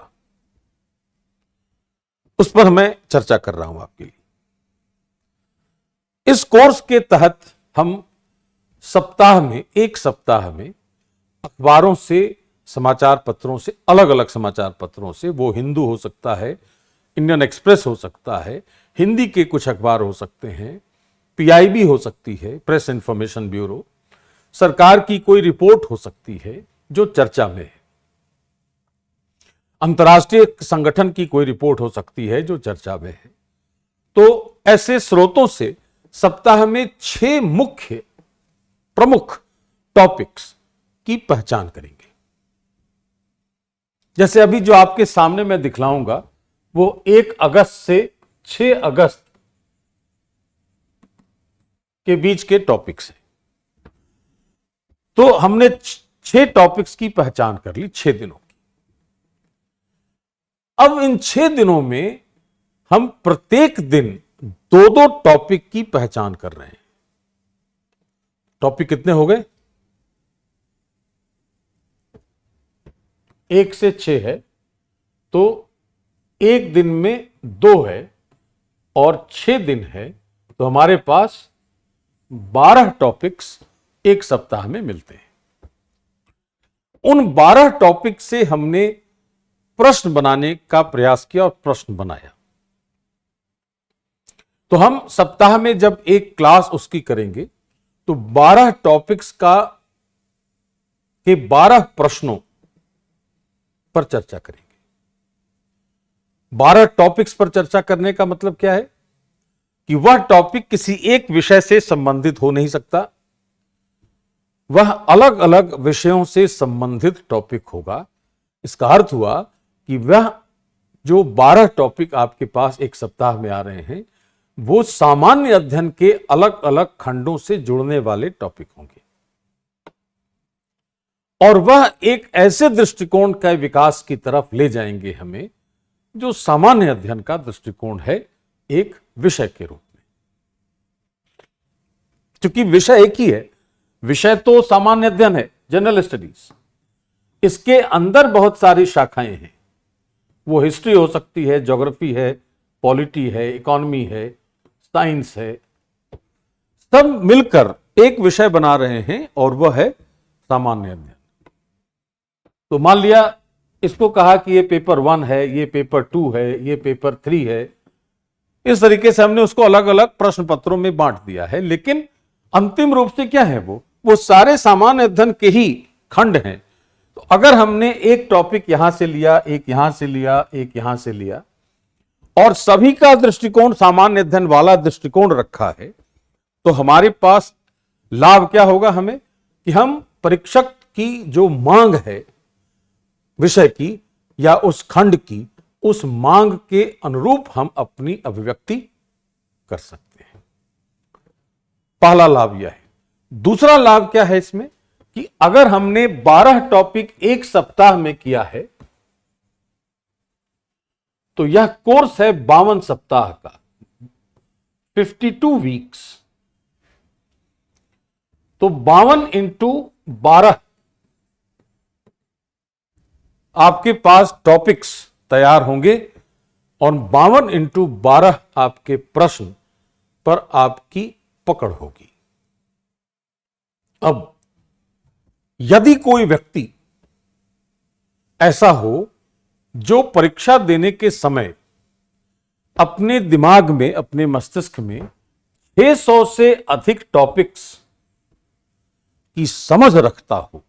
उस पर मैं चर्चा कर रहा हूं आपके लिए। इस कोर्स के तहत हम एक सप्ताह में अखबारों से, समाचार पत्रों से, अलग अलग समाचार पत्रों से, वो हिंदू हो सकता है, इंडियन एक्सप्रेस हो सकता है, हिंदी के कुछ अखबार हो सकते हैं, पीआईबी हो सकती है, प्रेस इंफॉर्मेशन ब्यूरो, सरकार की कोई रिपोर्ट हो सकती है जो चर्चा में है, अंतर्राष्ट्रीय संगठन की कोई रिपोर्ट हो सकती है जो चर्चा में है। तो ऐसे स्रोतों से सप्ताह में 6 मुख्य प्रमुख टॉपिक्स की पहचान करेंगे। जैसे अभी जो आपके सामने मैं दिखलाऊंगा वो 1 अगस्त से 6 अगस्त के बीच के टॉपिक्स हैं। तो हमने 6 टॉपिक्स की पहचान कर ली, 6 दिनों की। अब इन 6 दिनों में हम प्रत्येक दिन 2-2 टॉपिक की पहचान कर रहे हैं। टॉपिक कितने हो गए? 1 से 6 है, तो एक दिन में 2 है और 6 दिन है, तो हमारे पास 12 टॉपिक्स एक सप्ताह में मिलते हैं। उन 12 टॉपिक से हमने प्रश्न बनाने का प्रयास किया और प्रश्न बनाया। तो हम सप्ताह में जब एक क्लास उसकी करेंगे तो 12 टॉपिक्स के 12 प्रश्नों पर चर्चा करेंगे। 12 टॉपिक्स पर चर्चा करने का मतलब क्या है कि वह टॉपिक किसी एक विषय से संबंधित हो नहीं सकता, वह अलग अलग विषयों से संबंधित टॉपिक होगा। इसका अर्थ हुआ कि वह जो 12 टॉपिक आपके पास एक सप्ताह में आ रहे हैं वो सामान्य अध्ययन के अलग अलग खंडों से जुड़ने वाले टॉपिक होंगे, और वह एक ऐसे दृष्टिकोण का विकास की तरफ ले जाएंगे हमें जो सामान्य अध्ययन का दृष्टिकोण है एक विषय के रूप में। क्योंकि विषय एक ही है, विषय तो सामान्य अध्ययन है, जनरल स्टडीज। इसके अंदर बहुत सारी शाखाएं हैं, वो हिस्ट्री हो सकती है, ज्योग्राफी है, पॉलिटी है, इकोनॉमी है, साइंस है, सब मिलकर एक विषय बना रहे हैं और वह है सामान्य अध्ययन। तो मान लिया इसको कहा कि ये पेपर 1 है, ये पेपर 2 है, ये पेपर 3 है, इस तरीके से हमने उसको अलग अलग प्रश्न पत्रों में बांट दिया है, लेकिन अंतिम रूप से क्या है वो सारे सामान्य अध्ययन के ही खंड हैं। तो अगर हमने एक टॉपिक यहां से लिया, एक यहां से लिया, एक यहां से लिया और सभी का दृष्टिकोण सामान्य अध्ययन वाला दृष्टिकोण रखा है, तो हमारे पास लाभ क्या होगा हमें कि हम परीक्षक की जो मांग है विषय की या उस खंड की, उस मांग के अनुरूप हम अपनी अभिव्यक्ति कर सकते हैं। पहला लाभ यह है। दूसरा लाभ क्या है इसमें कि अगर हमने 12 टॉपिक एक सप्ताह में किया है तो यह कोर्स है 52 सप्ताह का, 52 वीक्स। तो 52 इंटू 12 आपके पास टॉपिक्स तैयार होंगे और 52 इंटू 12 आपके प्रश्न पर आपकी पकड़ होगी। अब यदि कोई व्यक्ति ऐसा हो जो परीक्षा देने के समय अपने दिमाग में, अपने मस्तिष्क में 600 से अधिक टॉपिक्स की समझ रखता हो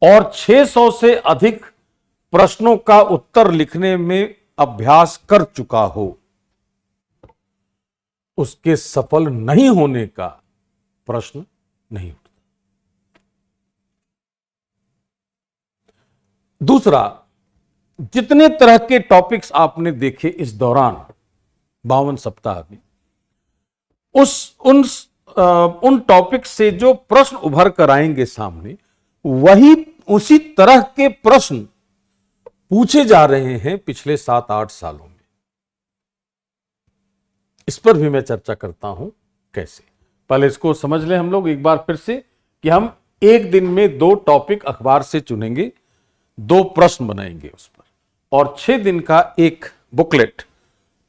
और 600 से अधिक प्रश्नों का उत्तर लिखने में अभ्यास कर चुका हो, उसके सफल नहीं होने का प्रश्न नहीं उठता। दूसरा, जितने तरह के टॉपिक्स आपने देखे इस दौरान 52 सप्ताह में, उन टॉपिक्स से जो प्रश्न उभर कर आएंगे सामने, वही उसी तरह के प्रश्न पूछे जा रहे हैं पिछले 7-8 सालों में। इस पर भी मैं चर्चा करता हूं कैसे। पहले इसको समझ लें हम लोग एक बार फिर से कि हम एक दिन में 2 टॉपिक अखबार से चुनेंगे, 2 प्रश्न बनाएंगे उस पर, और 6 दिन का एक बुकलेट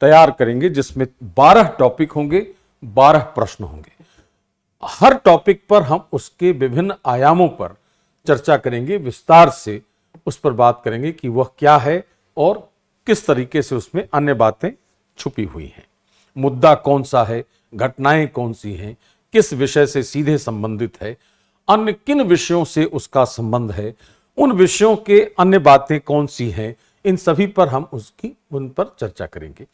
तैयार करेंगे जिसमें 12 टॉपिक होंगे, 12 प्रश्न होंगे। हर टॉपिक पर हम उसके विभिन्न आयामों पर चर्चा करेंगे, विस्तार से उस पर बात करेंगे कि वह क्या है और किस तरीके से उसमें अन्य बातें छुपी हुई हैं। मुद्दा कौन सा है, घटनाएं कौन सी हैं, किस विषय से सीधे संबंधित है, अन्य किन विषयों से उसका संबंध है, उन विषयों के अन्य बातें कौन सी हैं, इन सभी पर हम उन पर चर्चा करेंगे।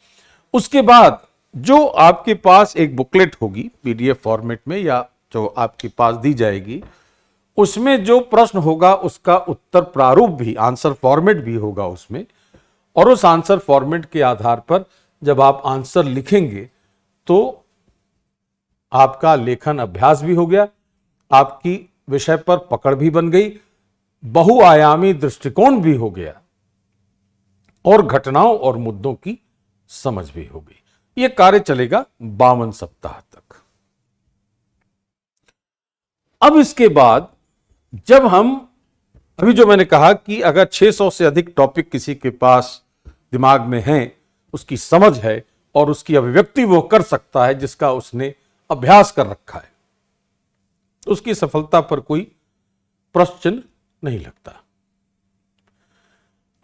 उसके बाद जो आपके पास एक बुकलेट होगी पीडीएफ फॉर्मेट में या जो आपके पास दी जाएगी, उसमें जो प्रश्न होगा उसका उत्तर प्रारूप भी, आंसर फॉर्मेट भी होगा उसमें, और उस आंसर फॉर्मेट के आधार पर जब आप आंसर लिखेंगे तो आपका लेखन अभ्यास भी हो गया, आपकी विषय पर पकड़ भी बन गई, बहुआयामी दृष्टिकोण भी हो गया और घटनाओं और मुद्दों की समझ भी हो गई। यह कार्य चलेगा 52 सप्ताह तक। अब इसके बाद जब हम, अभी जो मैंने कहा कि अगर 600 से अधिक टॉपिक किसी के पास दिमाग में हैं, उसकी समझ है और उसकी अभिव्यक्ति वो कर सकता है जिसका उसने अभ्यास कर रखा है, उसकी सफलता पर कोई प्रश्न चिन्ह नहीं लगता।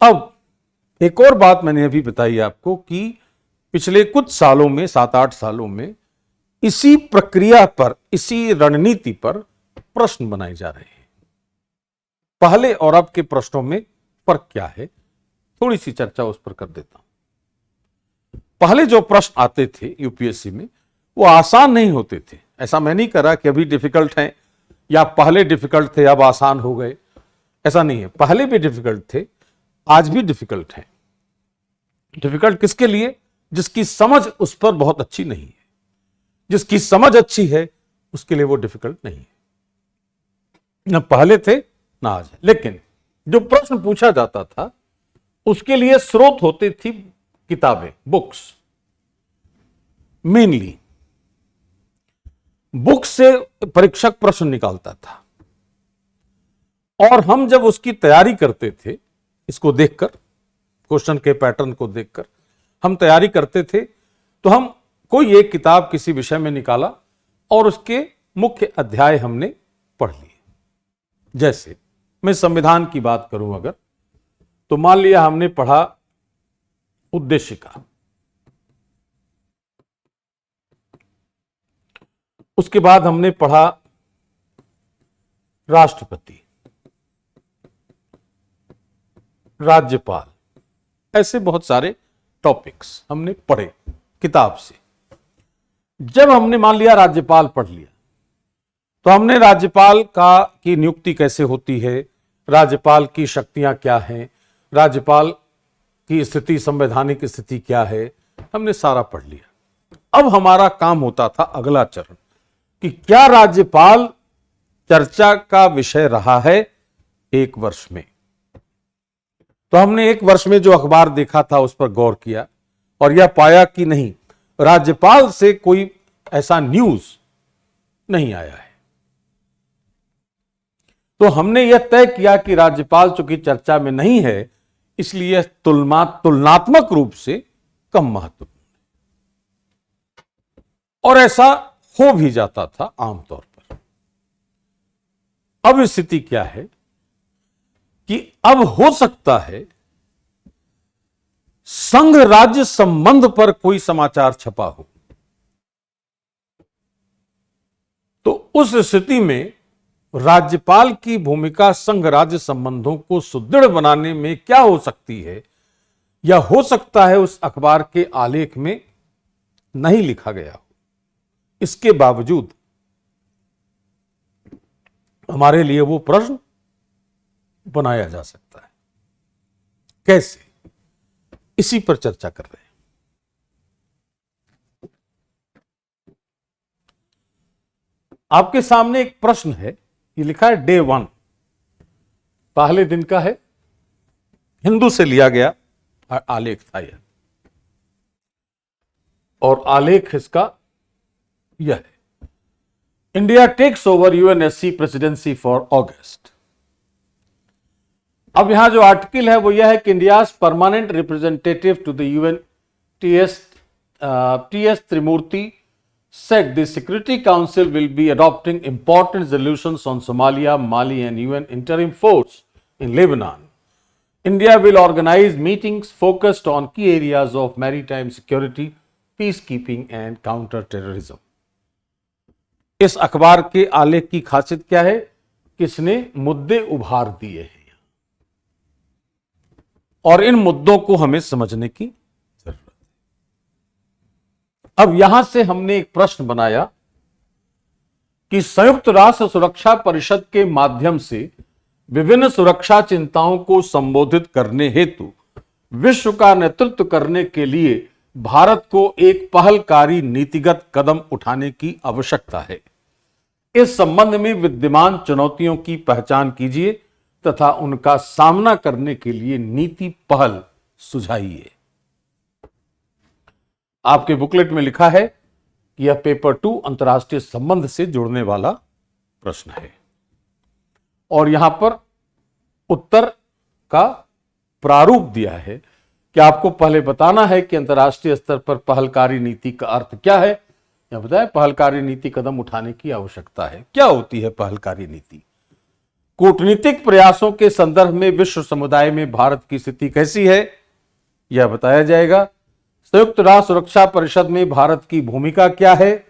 अब एक और बात मैंने अभी बताई आपको कि पिछले कुछ सालों में, 7-8 सालों में इसी प्रक्रिया पर, इसी रणनीति पर प्रश्न बनाए जा रहे हैं। पहले और अब के प्रश्नों में फर्क क्या है, थोड़ी सी चर्चा उस पर कर देता हूं। पहले जो प्रश्न आते थे यूपीएससी में वो आसान नहीं होते थे। ऐसा मैं नहीं कह रहा कि अभी डिफिकल्ट हैं या पहले डिफिकल्ट थे अब आसान हो गए, ऐसा नहीं है। पहले भी डिफिकल्ट थे, आज भी डिफिकल्ट हैं। डिफिकल्ट किसके लिए? जिसकी समझ उस पर बहुत अच्छी नहीं है। जिसकी समझ अच्छी है उसके लिए वो डिफिकल्ट नहीं है। न पहले थे ना आज है। लेकिन जो प्रश्न पूछा जाता था उसके लिए स्रोत होती थी किताबें, बुक्स। मेनली बुक से परीक्षक प्रश्न निकालता था और हम जब उसकी तैयारी करते थे, इसको देखकर, क्वेश्चन के पैटर्न को देखकर हम तैयारी करते थे, तो हम कोई एक किताब किसी विषय में निकाला और उसके मुख्य अध्याय हमने पढ़ लिए। जैसे मैं संविधान की बात करूं अगर, तो मान लिया हमने पढ़ा उद्देशिका, उसके बाद हमने पढ़ा राष्ट्रपति, राज्यपाल, ऐसे बहुत सारे टॉपिक्स हमने पढ़े किताब से। जब हमने मान लिया राज्यपाल पढ़ लिया, तो हमने राज्यपाल की नियुक्ति कैसे होती है, राज्यपाल की शक्तियां क्या हैं, राज्यपाल की स्थिति, संवैधानिक स्थिति क्या है, हमने सारा पढ़ लिया। अब हमारा काम होता था अगला चरण कि क्या राज्यपाल चर्चा का विषय रहा है एक वर्ष में। तो हमने एक वर्ष में जो अखबार देखा था उस पर गौर किया और यह पाया कि नहीं, राज्यपाल से कोई ऐसा न्यूज नहीं आया है। तो हमने यह तय किया कि राज्यपाल चूंकि चर्चा में नहीं है, इसलिए तुलनात्मक रूप से कम महत्वपूर्ण है। और ऐसा हो भी जाता था आमतौर पर। अब स्थिति क्या है कि अब हो सकता है संघ राज्य संबंध पर कोई समाचार छपा हो, तो उस स्थिति में राज्यपाल की भूमिका संघ राज्य संबंधों को सुदृढ़ बनाने में क्या हो सकती है, या हो सकता है उस अखबार के आलेख में नहीं लिखा गया हो। इसके बावजूद हमारे लिए वो प्रश्न बनाया जा सकता है। कैसे? इसी पर चर्चा कर रहे हैं। आपके सामने एक प्रश्न है, ये लिखा है डे 1, पहले दिन का है, हिंदू से लिया गया आलेख था यह, और आलेख इसका यह है, India takes over UNSC presidency for August. अब यहां जो आर्टिकल है वो यह है कि India permanent representative to the UN TS Tirumurti said the Security Council will be adopting important resolutions on Somalia, Mali and UN interim force in Lebanon. India will organize meetings focused on key areas of maritime security, peace keeping and counter terrorism. इस अखबार के आलेख की खासियत क्या है? किसने मुद्दे उभार दिए हैं और इन मुद्दों को हमें समझने की जरूरत है। अब यहां से हमने एक प्रश्न बनाया कि संयुक्त राष्ट्र सुरक्षा परिषद के माध्यम से विभिन्न सुरक्षा चिंताओं को संबोधित करने हेतु विश्व का नेतृत्व करने के लिए भारत को एक पहलकारी नीतिगत कदम उठाने की आवश्यकता है। इस संबंध में विद्यमान चुनौतियों की पहचान कीजिए तथा उनका सामना करने के लिए नीति पहल सुझाइए। आपके बुकलेट में लिखा है कि यह पेपर 2 अंतर्राष्ट्रीय संबंध से जुड़ने वाला प्रश्न है और यहां पर उत्तर का प्रारूप दिया है कि आपको पहले बताना है कि अंतर्राष्ट्रीय स्तर पर पहलकारी नीति का अर्थ क्या है। यह बताएं, पहलकारी नीति कदम उठाने की आवश्यकता है। क्या होती है पहलकारी नीति? कूटनीतिक प्रयासों के संदर्भ में विश्व समुदाय में भारत की स्थिति कैसी है, यह बताया जाएगा। संयुक्त राष्ट्र सुरक्षा परिषद में भारत की भूमिका क्या है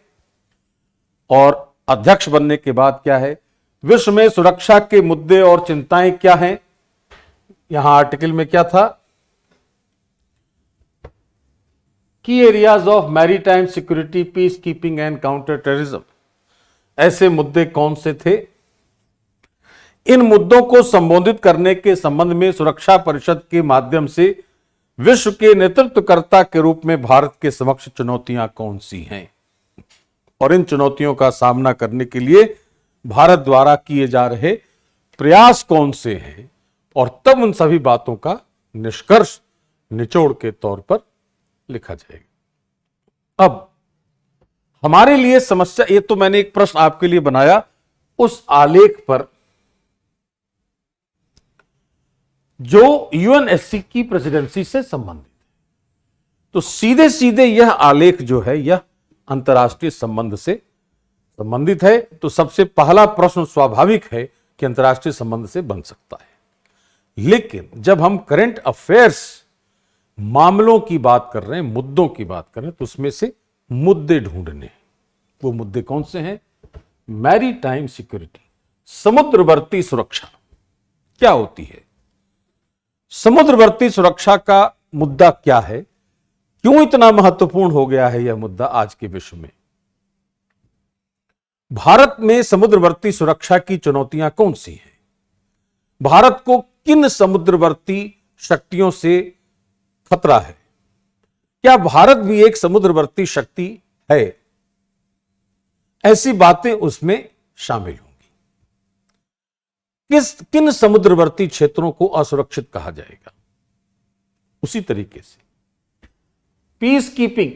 और अध्यक्ष बनने के बाद क्या है। विश्व में सुरक्षा के मुद्दे और चिंताएं क्या हैं। यहां आर्टिकल में क्या था? की areas of maritime security, peace keeping and counter terrorism. ऐसे मुद्दे कौन से थे? इन मुद्दों को संबोधित करने के संबंध में सुरक्षा परिषद के माध्यम से विश्व के नेतृत्वकर्ता के रूप में भारत के समक्ष चुनौतियां कौन सी हैं और इन चुनौतियों का सामना करने के लिए भारत द्वारा किए जा रहे प्रयास कौन से हैं और तब उन सभी बातों का निष्कर्ष निचोड़ के तौर पर लिखा जाएगा। अब हमारे लिए समस्या, ये तो मैंने एक प्रश्न आपके लिए बनाया उस आलेख पर जो यूएनएससी की प्रेसिडेंसी से संबंधित है। तो सीधे सीधे यह आलेख जो है यह अंतर्राष्ट्रीय संबंध से संबंधित है। तो सबसे पहला प्रश्न स्वाभाविक है कि अंतर्राष्ट्रीय संबंध से बन सकता है। लेकिन जब हम करंट अफेयर्स मामलों की बात कर रहे हैं, मुद्दों की बात कर रहे हैं, तो उसमें से मुद्दे ढूंढने, वो मुद्दे कौन से हैं? मैरीटाइम सिक्योरिटी, समुद्रवर्ती सुरक्षा क्या होती है, समुद्रवर्ती सुरक्षा का मुद्दा क्या है, क्यों इतना महत्वपूर्ण हो गया है यह मुद्दा आज के विश्व में। भारत में समुद्रवर्ती सुरक्षा की चुनौतियां कौन सी हैं? भारत को किन समुद्रवर्ती शक्तियों से खतरा है? क्या भारत भी एक समुद्रवर्ती शक्ति है? ऐसी बातें उसमें शामिल होंगी। किन समुद्रवर्ती क्षेत्रों को असुरक्षित कहा जाएगा? उसी तरीके से पीस कीपिंग,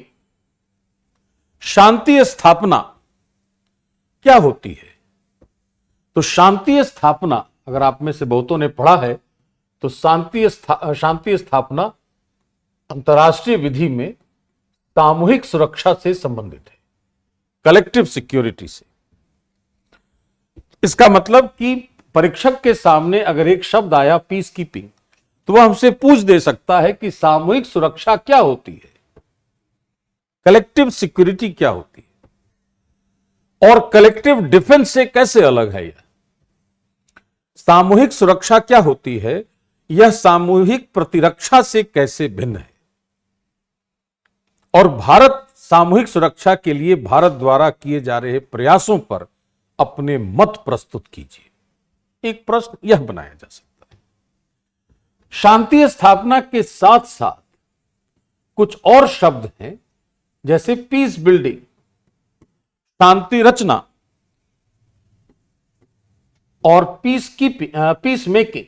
शांति स्थापना क्या होती है? तो शांति स्थापना, अगर आप में से बहुतों ने पढ़ा है तो शांति स्थापना अंतर्राष्ट्रीय विधि में सामूहिक सुरक्षा से संबंधित है, कलेक्टिव सिक्योरिटी से। इसका मतलब कि परीक्षक के सामने अगर एक शब्द आया पीस कीपिंग, तो वह हमसे पूछ दे सकता है कि सामूहिक सुरक्षा क्या होती है, कलेक्टिव सिक्योरिटी क्या होती है और कलेक्टिव डिफेंस से कैसे अलग है यह। सामूहिक सुरक्षा क्या होती है, यह सामूहिक प्रतिरक्षा से कैसे भिन्न है और भारत सामूहिक सुरक्षा के लिए भारत द्वारा किए जा रहे प्रयासों पर अपने मत प्रस्तुत कीजिए। एक प्रश्न यह बनाया जा सकता है। शांति स्थापना के साथ साथ कुछ और शब्द हैं जैसे पीस बिल्डिंग, शांति रचना और पीस मेकिंग,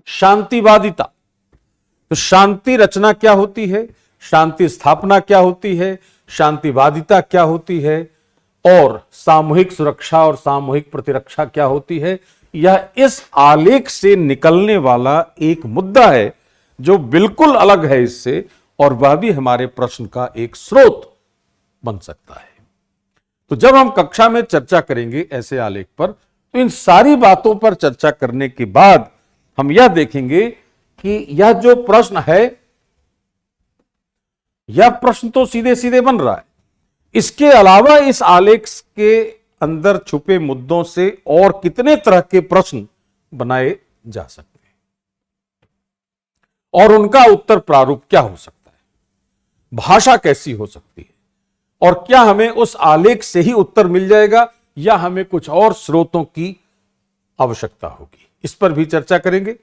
शांतिवादिता। तो शांति रचना क्या होती है, शांति स्थापना क्या होती है, शांतिवादिता क्या होती है और सामूहिक सुरक्षा और सामूहिक प्रतिरक्षा क्या होती है। यह इस आलेख से निकलने वाला एक मुद्दा है जो बिल्कुल अलग है इससे, और वह भी हमारे प्रश्न का एक स्रोत बन सकता है। तो जब हम कक्षा में चर्चा करेंगे ऐसे आलेख पर, तो इन सारी बातों पर चर्चा करने के बाद हम यह देखेंगे कि यह जो प्रश्न है यह प्रश्न तो सीधे सीधे बन रहा है। इसके अलावा इस आलेख के अंदर छुपे मुद्दों से और कितने तरह के प्रश्न बनाए जा सकते हैं और उनका उत्तर प्रारूप क्या हो सकता है, भाषा कैसी हो सकती है, और क्या हमें उस आलेख से ही उत्तर मिल जाएगा या हमें कुछ और स्रोतों की आवश्यकता होगी, इस पर भी चर्चा करेंगे।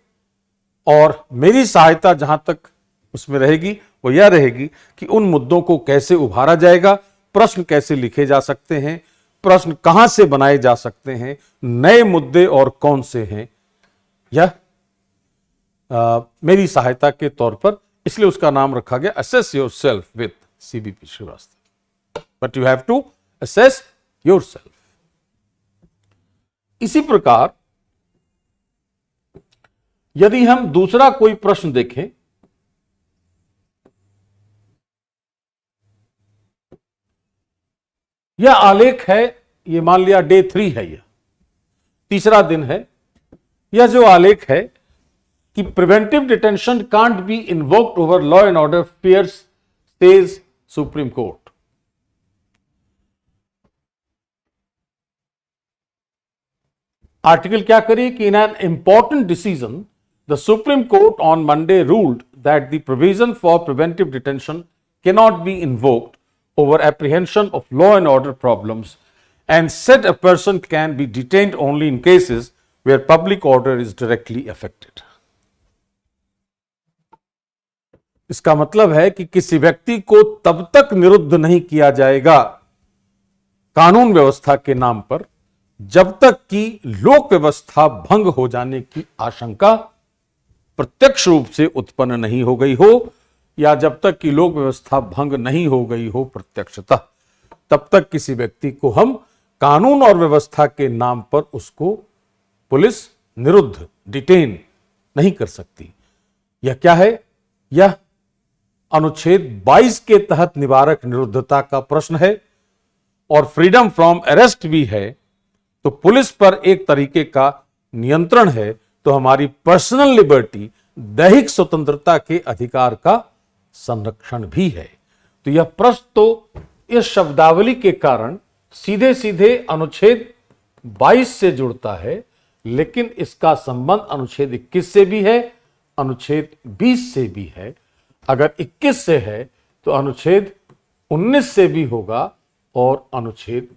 और मेरी सहायता जहां तक उसमें रहेगी वो यह रहेगी कि उन मुद्दों को कैसे उभारा जाएगा, प्रश्न कैसे लिखे जा सकते हैं, प्रश्न कहां से बनाए जा सकते हैं, नए मुद्दे और कौन से हैं, यह मेरी सहायता के तौर पर, इसलिए उसका नाम रखा गया assess yourself with CBP Srivastava. But you have to assess yourself. इसी प्रकार यदि हम दूसरा कोई प्रश्न देखें, यह आलेख है, ये मान लिया डे 3 है, यह तीसरा दिन है। यह जो आलेख है कि preventive detention can't be invoked over law and order fears says Supreme Court. Article क्या करिए कि in an important decision the Supreme Court on Monday ruled that the provision for preventive detention cannot be invoked over apprehension of law and order problems and said a person can be detained only in cases where public order is directly affected। इसका मतलब है कि किसी व्यक्ति को तब तक निरुद्ध नहीं किया जाएगा कानून व्यवस्था के नाम पर जब तक कि लोक व्यवस्था भंग हो जाने की आशंका प्रत्यक्ष रूप से उत्पन्न नहीं हो गई हो, या जब तक कि लोक व्यवस्था भंग नहीं हो गई हो प्रत्यक्षतः, तब तक किसी व्यक्ति को हम कानून और व्यवस्था के नाम पर उसको पुलिस निरुद्ध डिटेन नहीं कर सकती। यह क्या है? यह अनुच्छेद 22 के तहत निवारक निरुद्धता का प्रश्न है और फ्रीडम फ्रॉम अरेस्ट भी है। तो पुलिस पर एक तरीके का नियंत्रण है, तो हमारी पर्सनल लिबर्टी, दैहिक स्वतंत्रता के अधिकार का संरक्षण भी है। तो यह प्रश्न तो इस शब्दावली के कारण सीधे सीधे अनुच्छेद 22 से जुड़ता है, लेकिन इसका संबंध अनुच्छेद 21 से भी है, अनुच्छेद 20 से भी है। अगर 21 से है तो अनुच्छेद 19 से भी होगा और अनुच्छेद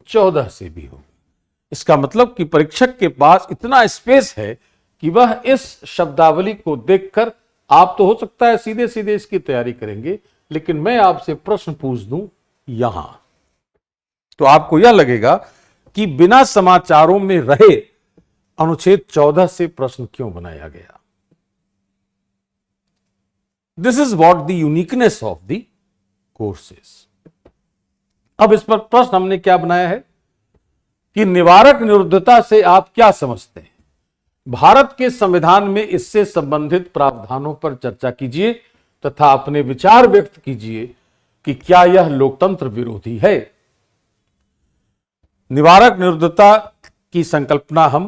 14 से भी होगा। इसका मतलब कि परीक्षक के पास इतना स्पेस है कि वह इस शब्दावली को देखकर, आप तो हो सकता है सीधे सीधे इसकी तैयारी करेंगे, लेकिन मैं आपसे प्रश्न पूछ दूं यहां, तो आपको यह लगेगा कि बिना समाचारों में रहे अनुच्छेद 14 से प्रश्न क्यों बनाया गया। This is what the uniqueness of the courses. अब इस पर प्रश्न हमने क्या बनाया है कि निवारक निरुद्धता से आप क्या समझते हैं। भारत के संविधान में इससे संबंधित प्रावधानों पर चर्चा कीजिए तथा अपने विचार व्यक्त कीजिए कि क्या यह लोकतंत्र विरोधी है। निवारक निरुद्धता की संकल्पना हम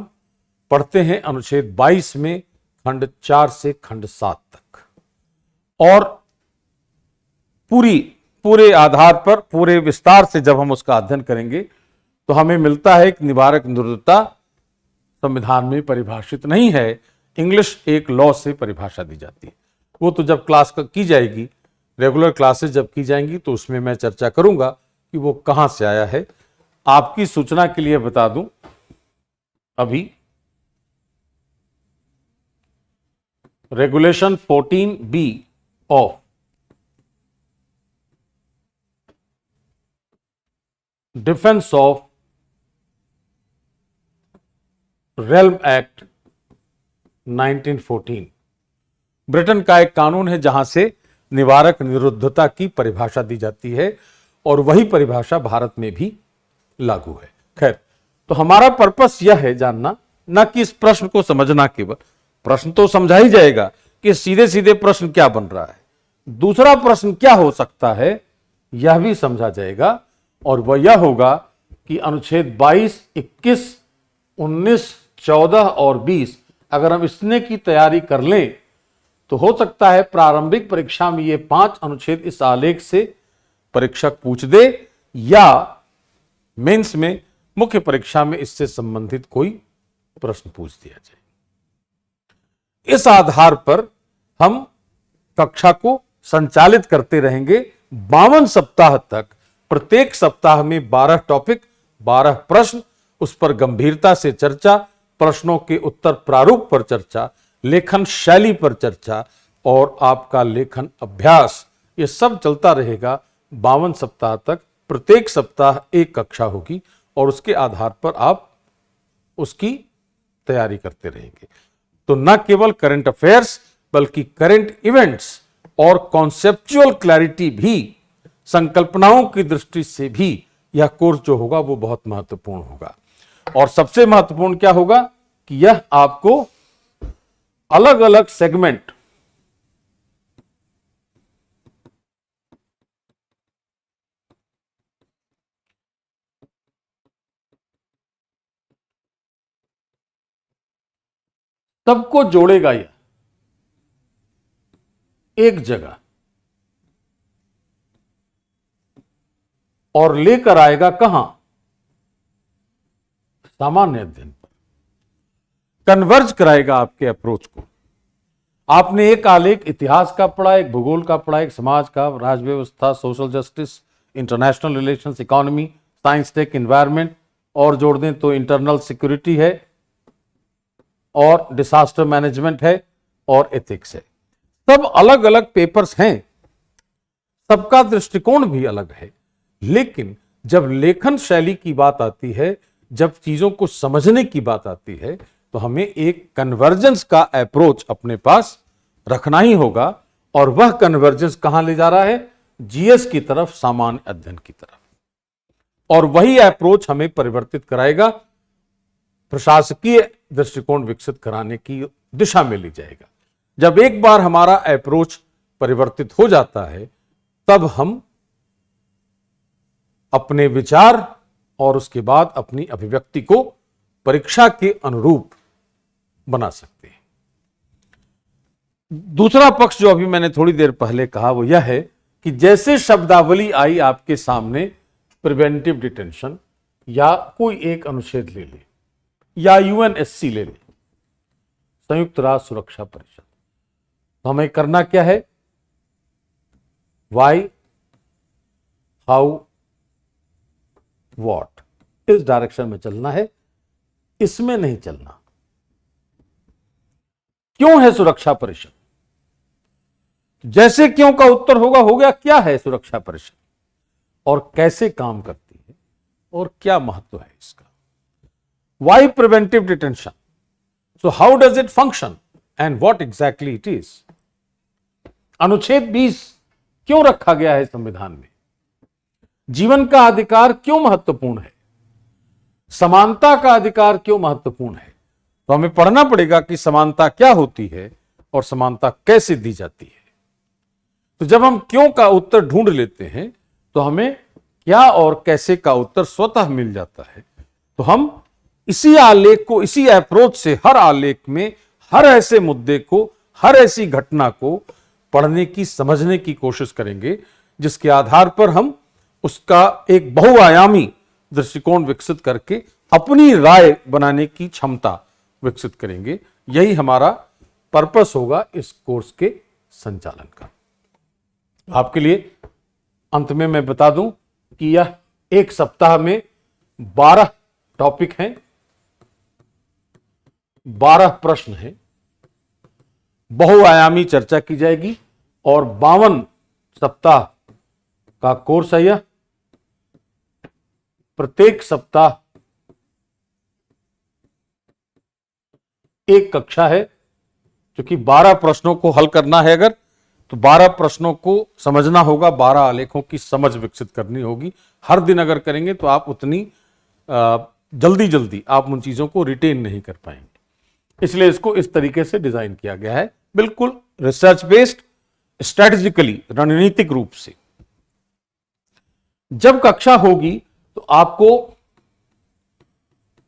पढ़ते हैं अनुच्छेद 22 में खंड 4 से खंड 7 तक, और पूरे आधार पर, पूरे विस्तार से जब हम उसका अध्ययन करेंगे तो हमें मिलता है कि निवारक निरुद्धता संविधान में परिभाषित नहीं है, इंग्लिश एक लॉ से परिभाषा दी जाती है। वो तो जब क्लास की जाएगी, रेगुलर क्लासेस जब की जाएंगी तो उसमें मैं चर्चा करूंगा कि वो कहां से आया है। आपकी सूचना के लिए बता दूं, अभी regulation 14B of defence of realm act 1914 Britain का एक कानून है जहां से निवारक निरुद्धता की परिभाषा दी जाती है, और वही परिभाषा भारत में भी लागू है। खैर, तो हमारा पर्पस यह है जानना, ना कि इस प्रश्न को समझना केवल। प्रश्न तो समझा ही जाएगा कि सीधे सीधे प्रश्न क्या बन रहा है, दूसरा प्रश्न क्या हो सकता है यह भी समझा जाएगा, और वह यह होगा कि अनुच्छेद 22, 21, 19, 14 और 20 अगर हम इसने की तैयारी कर लें तो हो सकता है प्रारंभिक परीक्षा में ये 5 अनुच्छेद इस आलेख से परीक्षक पूछ दे, या मेंस में मुख्य परीक्षा में इससे संबंधित कोई प्रश्न पूछ दिया जाए। इस आधार पर हम कक्षा को संचालित करते रहेंगे 52 सप्ताह तक। प्रत्येक सप्ताह में 12 टॉपिक, 12 प्रश्न, उस पर गंभीरता से चर्चा, प्रश्नों के उत्तर प्रारूप पर चर्चा, लेखन शैली पर चर्चा और आपका लेखन अभ्यास, ये सब चलता रहेगा 52 सप्ताह तक। प्रत्येक सप्ताह एक कक्षा होगी और उसके आधार पर आप उसकी तैयारी करते रहेंगे। तो न केवल करंट अफेयर्स बल्कि करंट इवेंट्स और कॉन्सेप्चुअल क्लैरिटी भी, संकल्पनाओं की दृष्टि से भी यह कोर्स जो होगा वो बहुत महत्वपूर्ण होगा। और सबसे महत्वपूर्ण क्या होगा कि यह आपको अलग अलग सेगमेंट, सबको जोड़ेगा, यह एक जगह और लेकर आएगा कहां? सामान्य अध्ययन पर कन्वर्ज कराएगा आपके अप्रोच को। आपने एक आलेख इतिहास का पढ़ा, एक भूगोल का पढ़ा, एक समाज का, राज व्यवस्था, social justice, international relations, economy, science, tech, environment, और जोड़ दें तो इंटरनल सिक्योरिटी है और डिसास्टर मैनेजमेंट है और एथिक्स है। सब अलग अलग पेपर्स हैं, सबका दृष्टिकोण भी अलग है, लेकिन जब लेखन शैली की बात आती है, जब चीजों को समझने की बात आती है, तो हमें एक कन्वर्जेंस का अप्रोच अपने पास रखना ही होगा। और वह कन्वर्जेंस कहां ले जा रहा है? जीएस की तरफ, सामान्य अध्ययन की तरफ। और वही अप्रोच हमें परिवर्तित कराएगा, प्रशासकीय दृष्टिकोण विकसित कराने की दिशा में ले जाएगा। जब एक बार हमारा अप्रोच परिवर्तित हो जाता है, तब हम अपने विचार और उसके बाद अपनी अभिव्यक्ति को परीक्षा के अनुरूप बना सकते हैं। दूसरा पक्ष जो अभी मैंने थोड़ी देर पहले कहा वो यह है कि जैसे शब्दावली आई आपके सामने, प्रिवेंटिव डिटेंशन या कोई एक अनुच्छेद ले ले या यूएनएससी ले ले, संयुक्त राष्ट्र सुरक्षा परिषद, तो हमें करना क्या है? वाई, हाउ, व्हाट, इस डायरेक्शन में चलना है, इसमें नहीं चलना। क्यों है सुरक्षा परिषद? जैसे क्यों का उत्तर होगा, हो गया क्या है सुरक्षा परिषद और कैसे काम करती है और क्या महत्व है इसका। Why preventive detention, so how does it function and what exactly it is. अनुच्छेद 20 क्यों रखा गया है संविधान में? जीवन का अधिकार क्यों महत्वपूर्ण है? समानता का अधिकार क्यों महत्वपूर्ण है? तो हमें पढ़ना पड़ेगा कि समानता क्या होती है और समानता कैसे दी जाती है। तो जब हम क्यों का उत्तर ढूंढ लेते हैं तो हमें क्या और कैसे का उत्तर स्वतः मिल जाता है। तो हम इसी आलेख को, इसी अप्रोच से हर आलेख में हर ऐसे मुद्दे को, हर ऐसी घटना को पढ़ने की, समझने की कोशिश करेंगे जिसके आधार पर हम उसका एक बहुआयामी दृष्टिकोण विकसित करके अपनी राय बनाने की क्षमता विकसित करेंगे। यही हमारा पर्पस होगा इस कोर्स के संचालन का। आपके लिए अंत में मैं बता दूं कि यह एक सप्ताह में 12 टॉपिक हैं, 12 प्रश्न हैं, बहुआयामी चर्चा की जाएगी और 52 सप्ताह का कोर्स है यह। प्रत्येक सप्ताह एक कक्षा है, क्योंकि 12 प्रश्नों को हल करना है अगर, तो 12 प्रश्नों को समझना होगा, 12 आलेखों की समझ विकसित करनी होगी। हर दिन अगर करेंगे तो आप उतनी जल्दी जल्दी आप उन चीजों को रिटेन नहीं कर पाएंगे। इसलिए इसको इस तरीके से डिजाइन किया गया है, बिल्कुल रिसर्च बेस्ड, स्ट्रेटेजिकली, रणनीतिक रूप से। जब कक्षा होगी तो आपको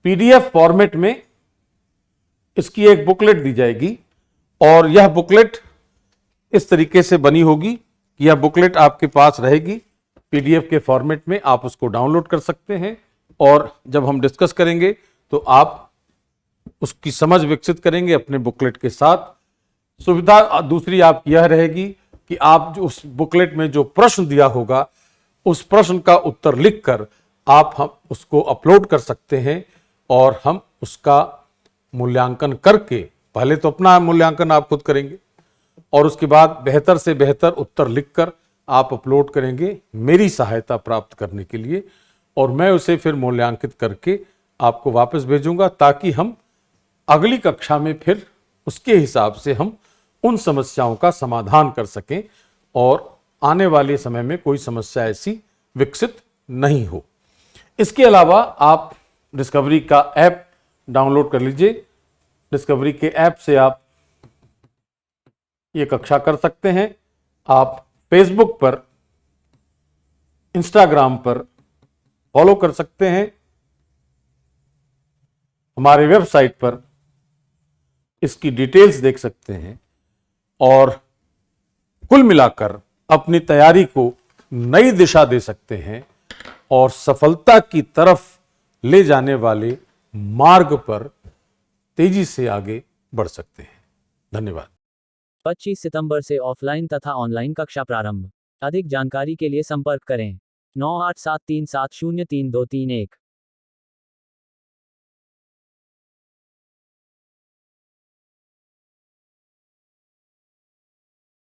पीडीएफ फॉर्मेट में इसकी एक बुकलेट दी जाएगी और यह बुकलेट इस तरीके से बनी होगी कि यह बुकलेट आपके पास रहेगी, पीडीएफ के फॉर्मेट में आप उसको डाउनलोड कर सकते हैं और जब हम डिस्कस करेंगे तो आप उसकी समझ विकसित करेंगे अपने बुकलेट के साथ। सुविधा दूसरी आपकी यह रहेगी कि आप जो उस बुकलेट में जो प्रश्न दिया होगा उस प्रश्न का उत्तर लिखकर हम उसको अपलोड कर सकते हैं और हम उसका मूल्यांकन करके, पहले तो अपना मूल्यांकन आप खुद करेंगे और उसके बाद बेहतर से बेहतर उत्तर लिखकर आप अपलोड करेंगे मेरी सहायता प्राप्त करने के लिए, और मैं उसे फिर मूल्यांकित करके आपको वापस भेजूंगा ताकि हम अगली कक्षा में फिर उसके हिसाब से हम उन समस्याओं का समाधान कर सकें और आने वाले समय में कोई समस्या ऐसी विकसित नहीं हो। इसके अलावा आप डिस्कवरी का ऐप डाउनलोड कर लीजिए। डिस्कवरी के ऐप से आप ये कक्षा कर सकते हैं। आप फेसबुक पर, इंस्टाग्राम पर फॉलो कर सकते हैं। हमारे वेबसाइट पर इसकी डिटेल्स देख सकते हैं और कुल मिलाकर अपनी तैयारी को नई दिशा दे सकते हैं और सफलता की तरफ ले जाने वाले मार्ग पर तेजी से आगे बढ़ सकते हैं। धन्यवाद। 25 सितंबर से ऑफलाइन तथा ऑनलाइन कक्षा प्रारंभ। अधिक जानकारी के लिए संपर्क करें 9873703231।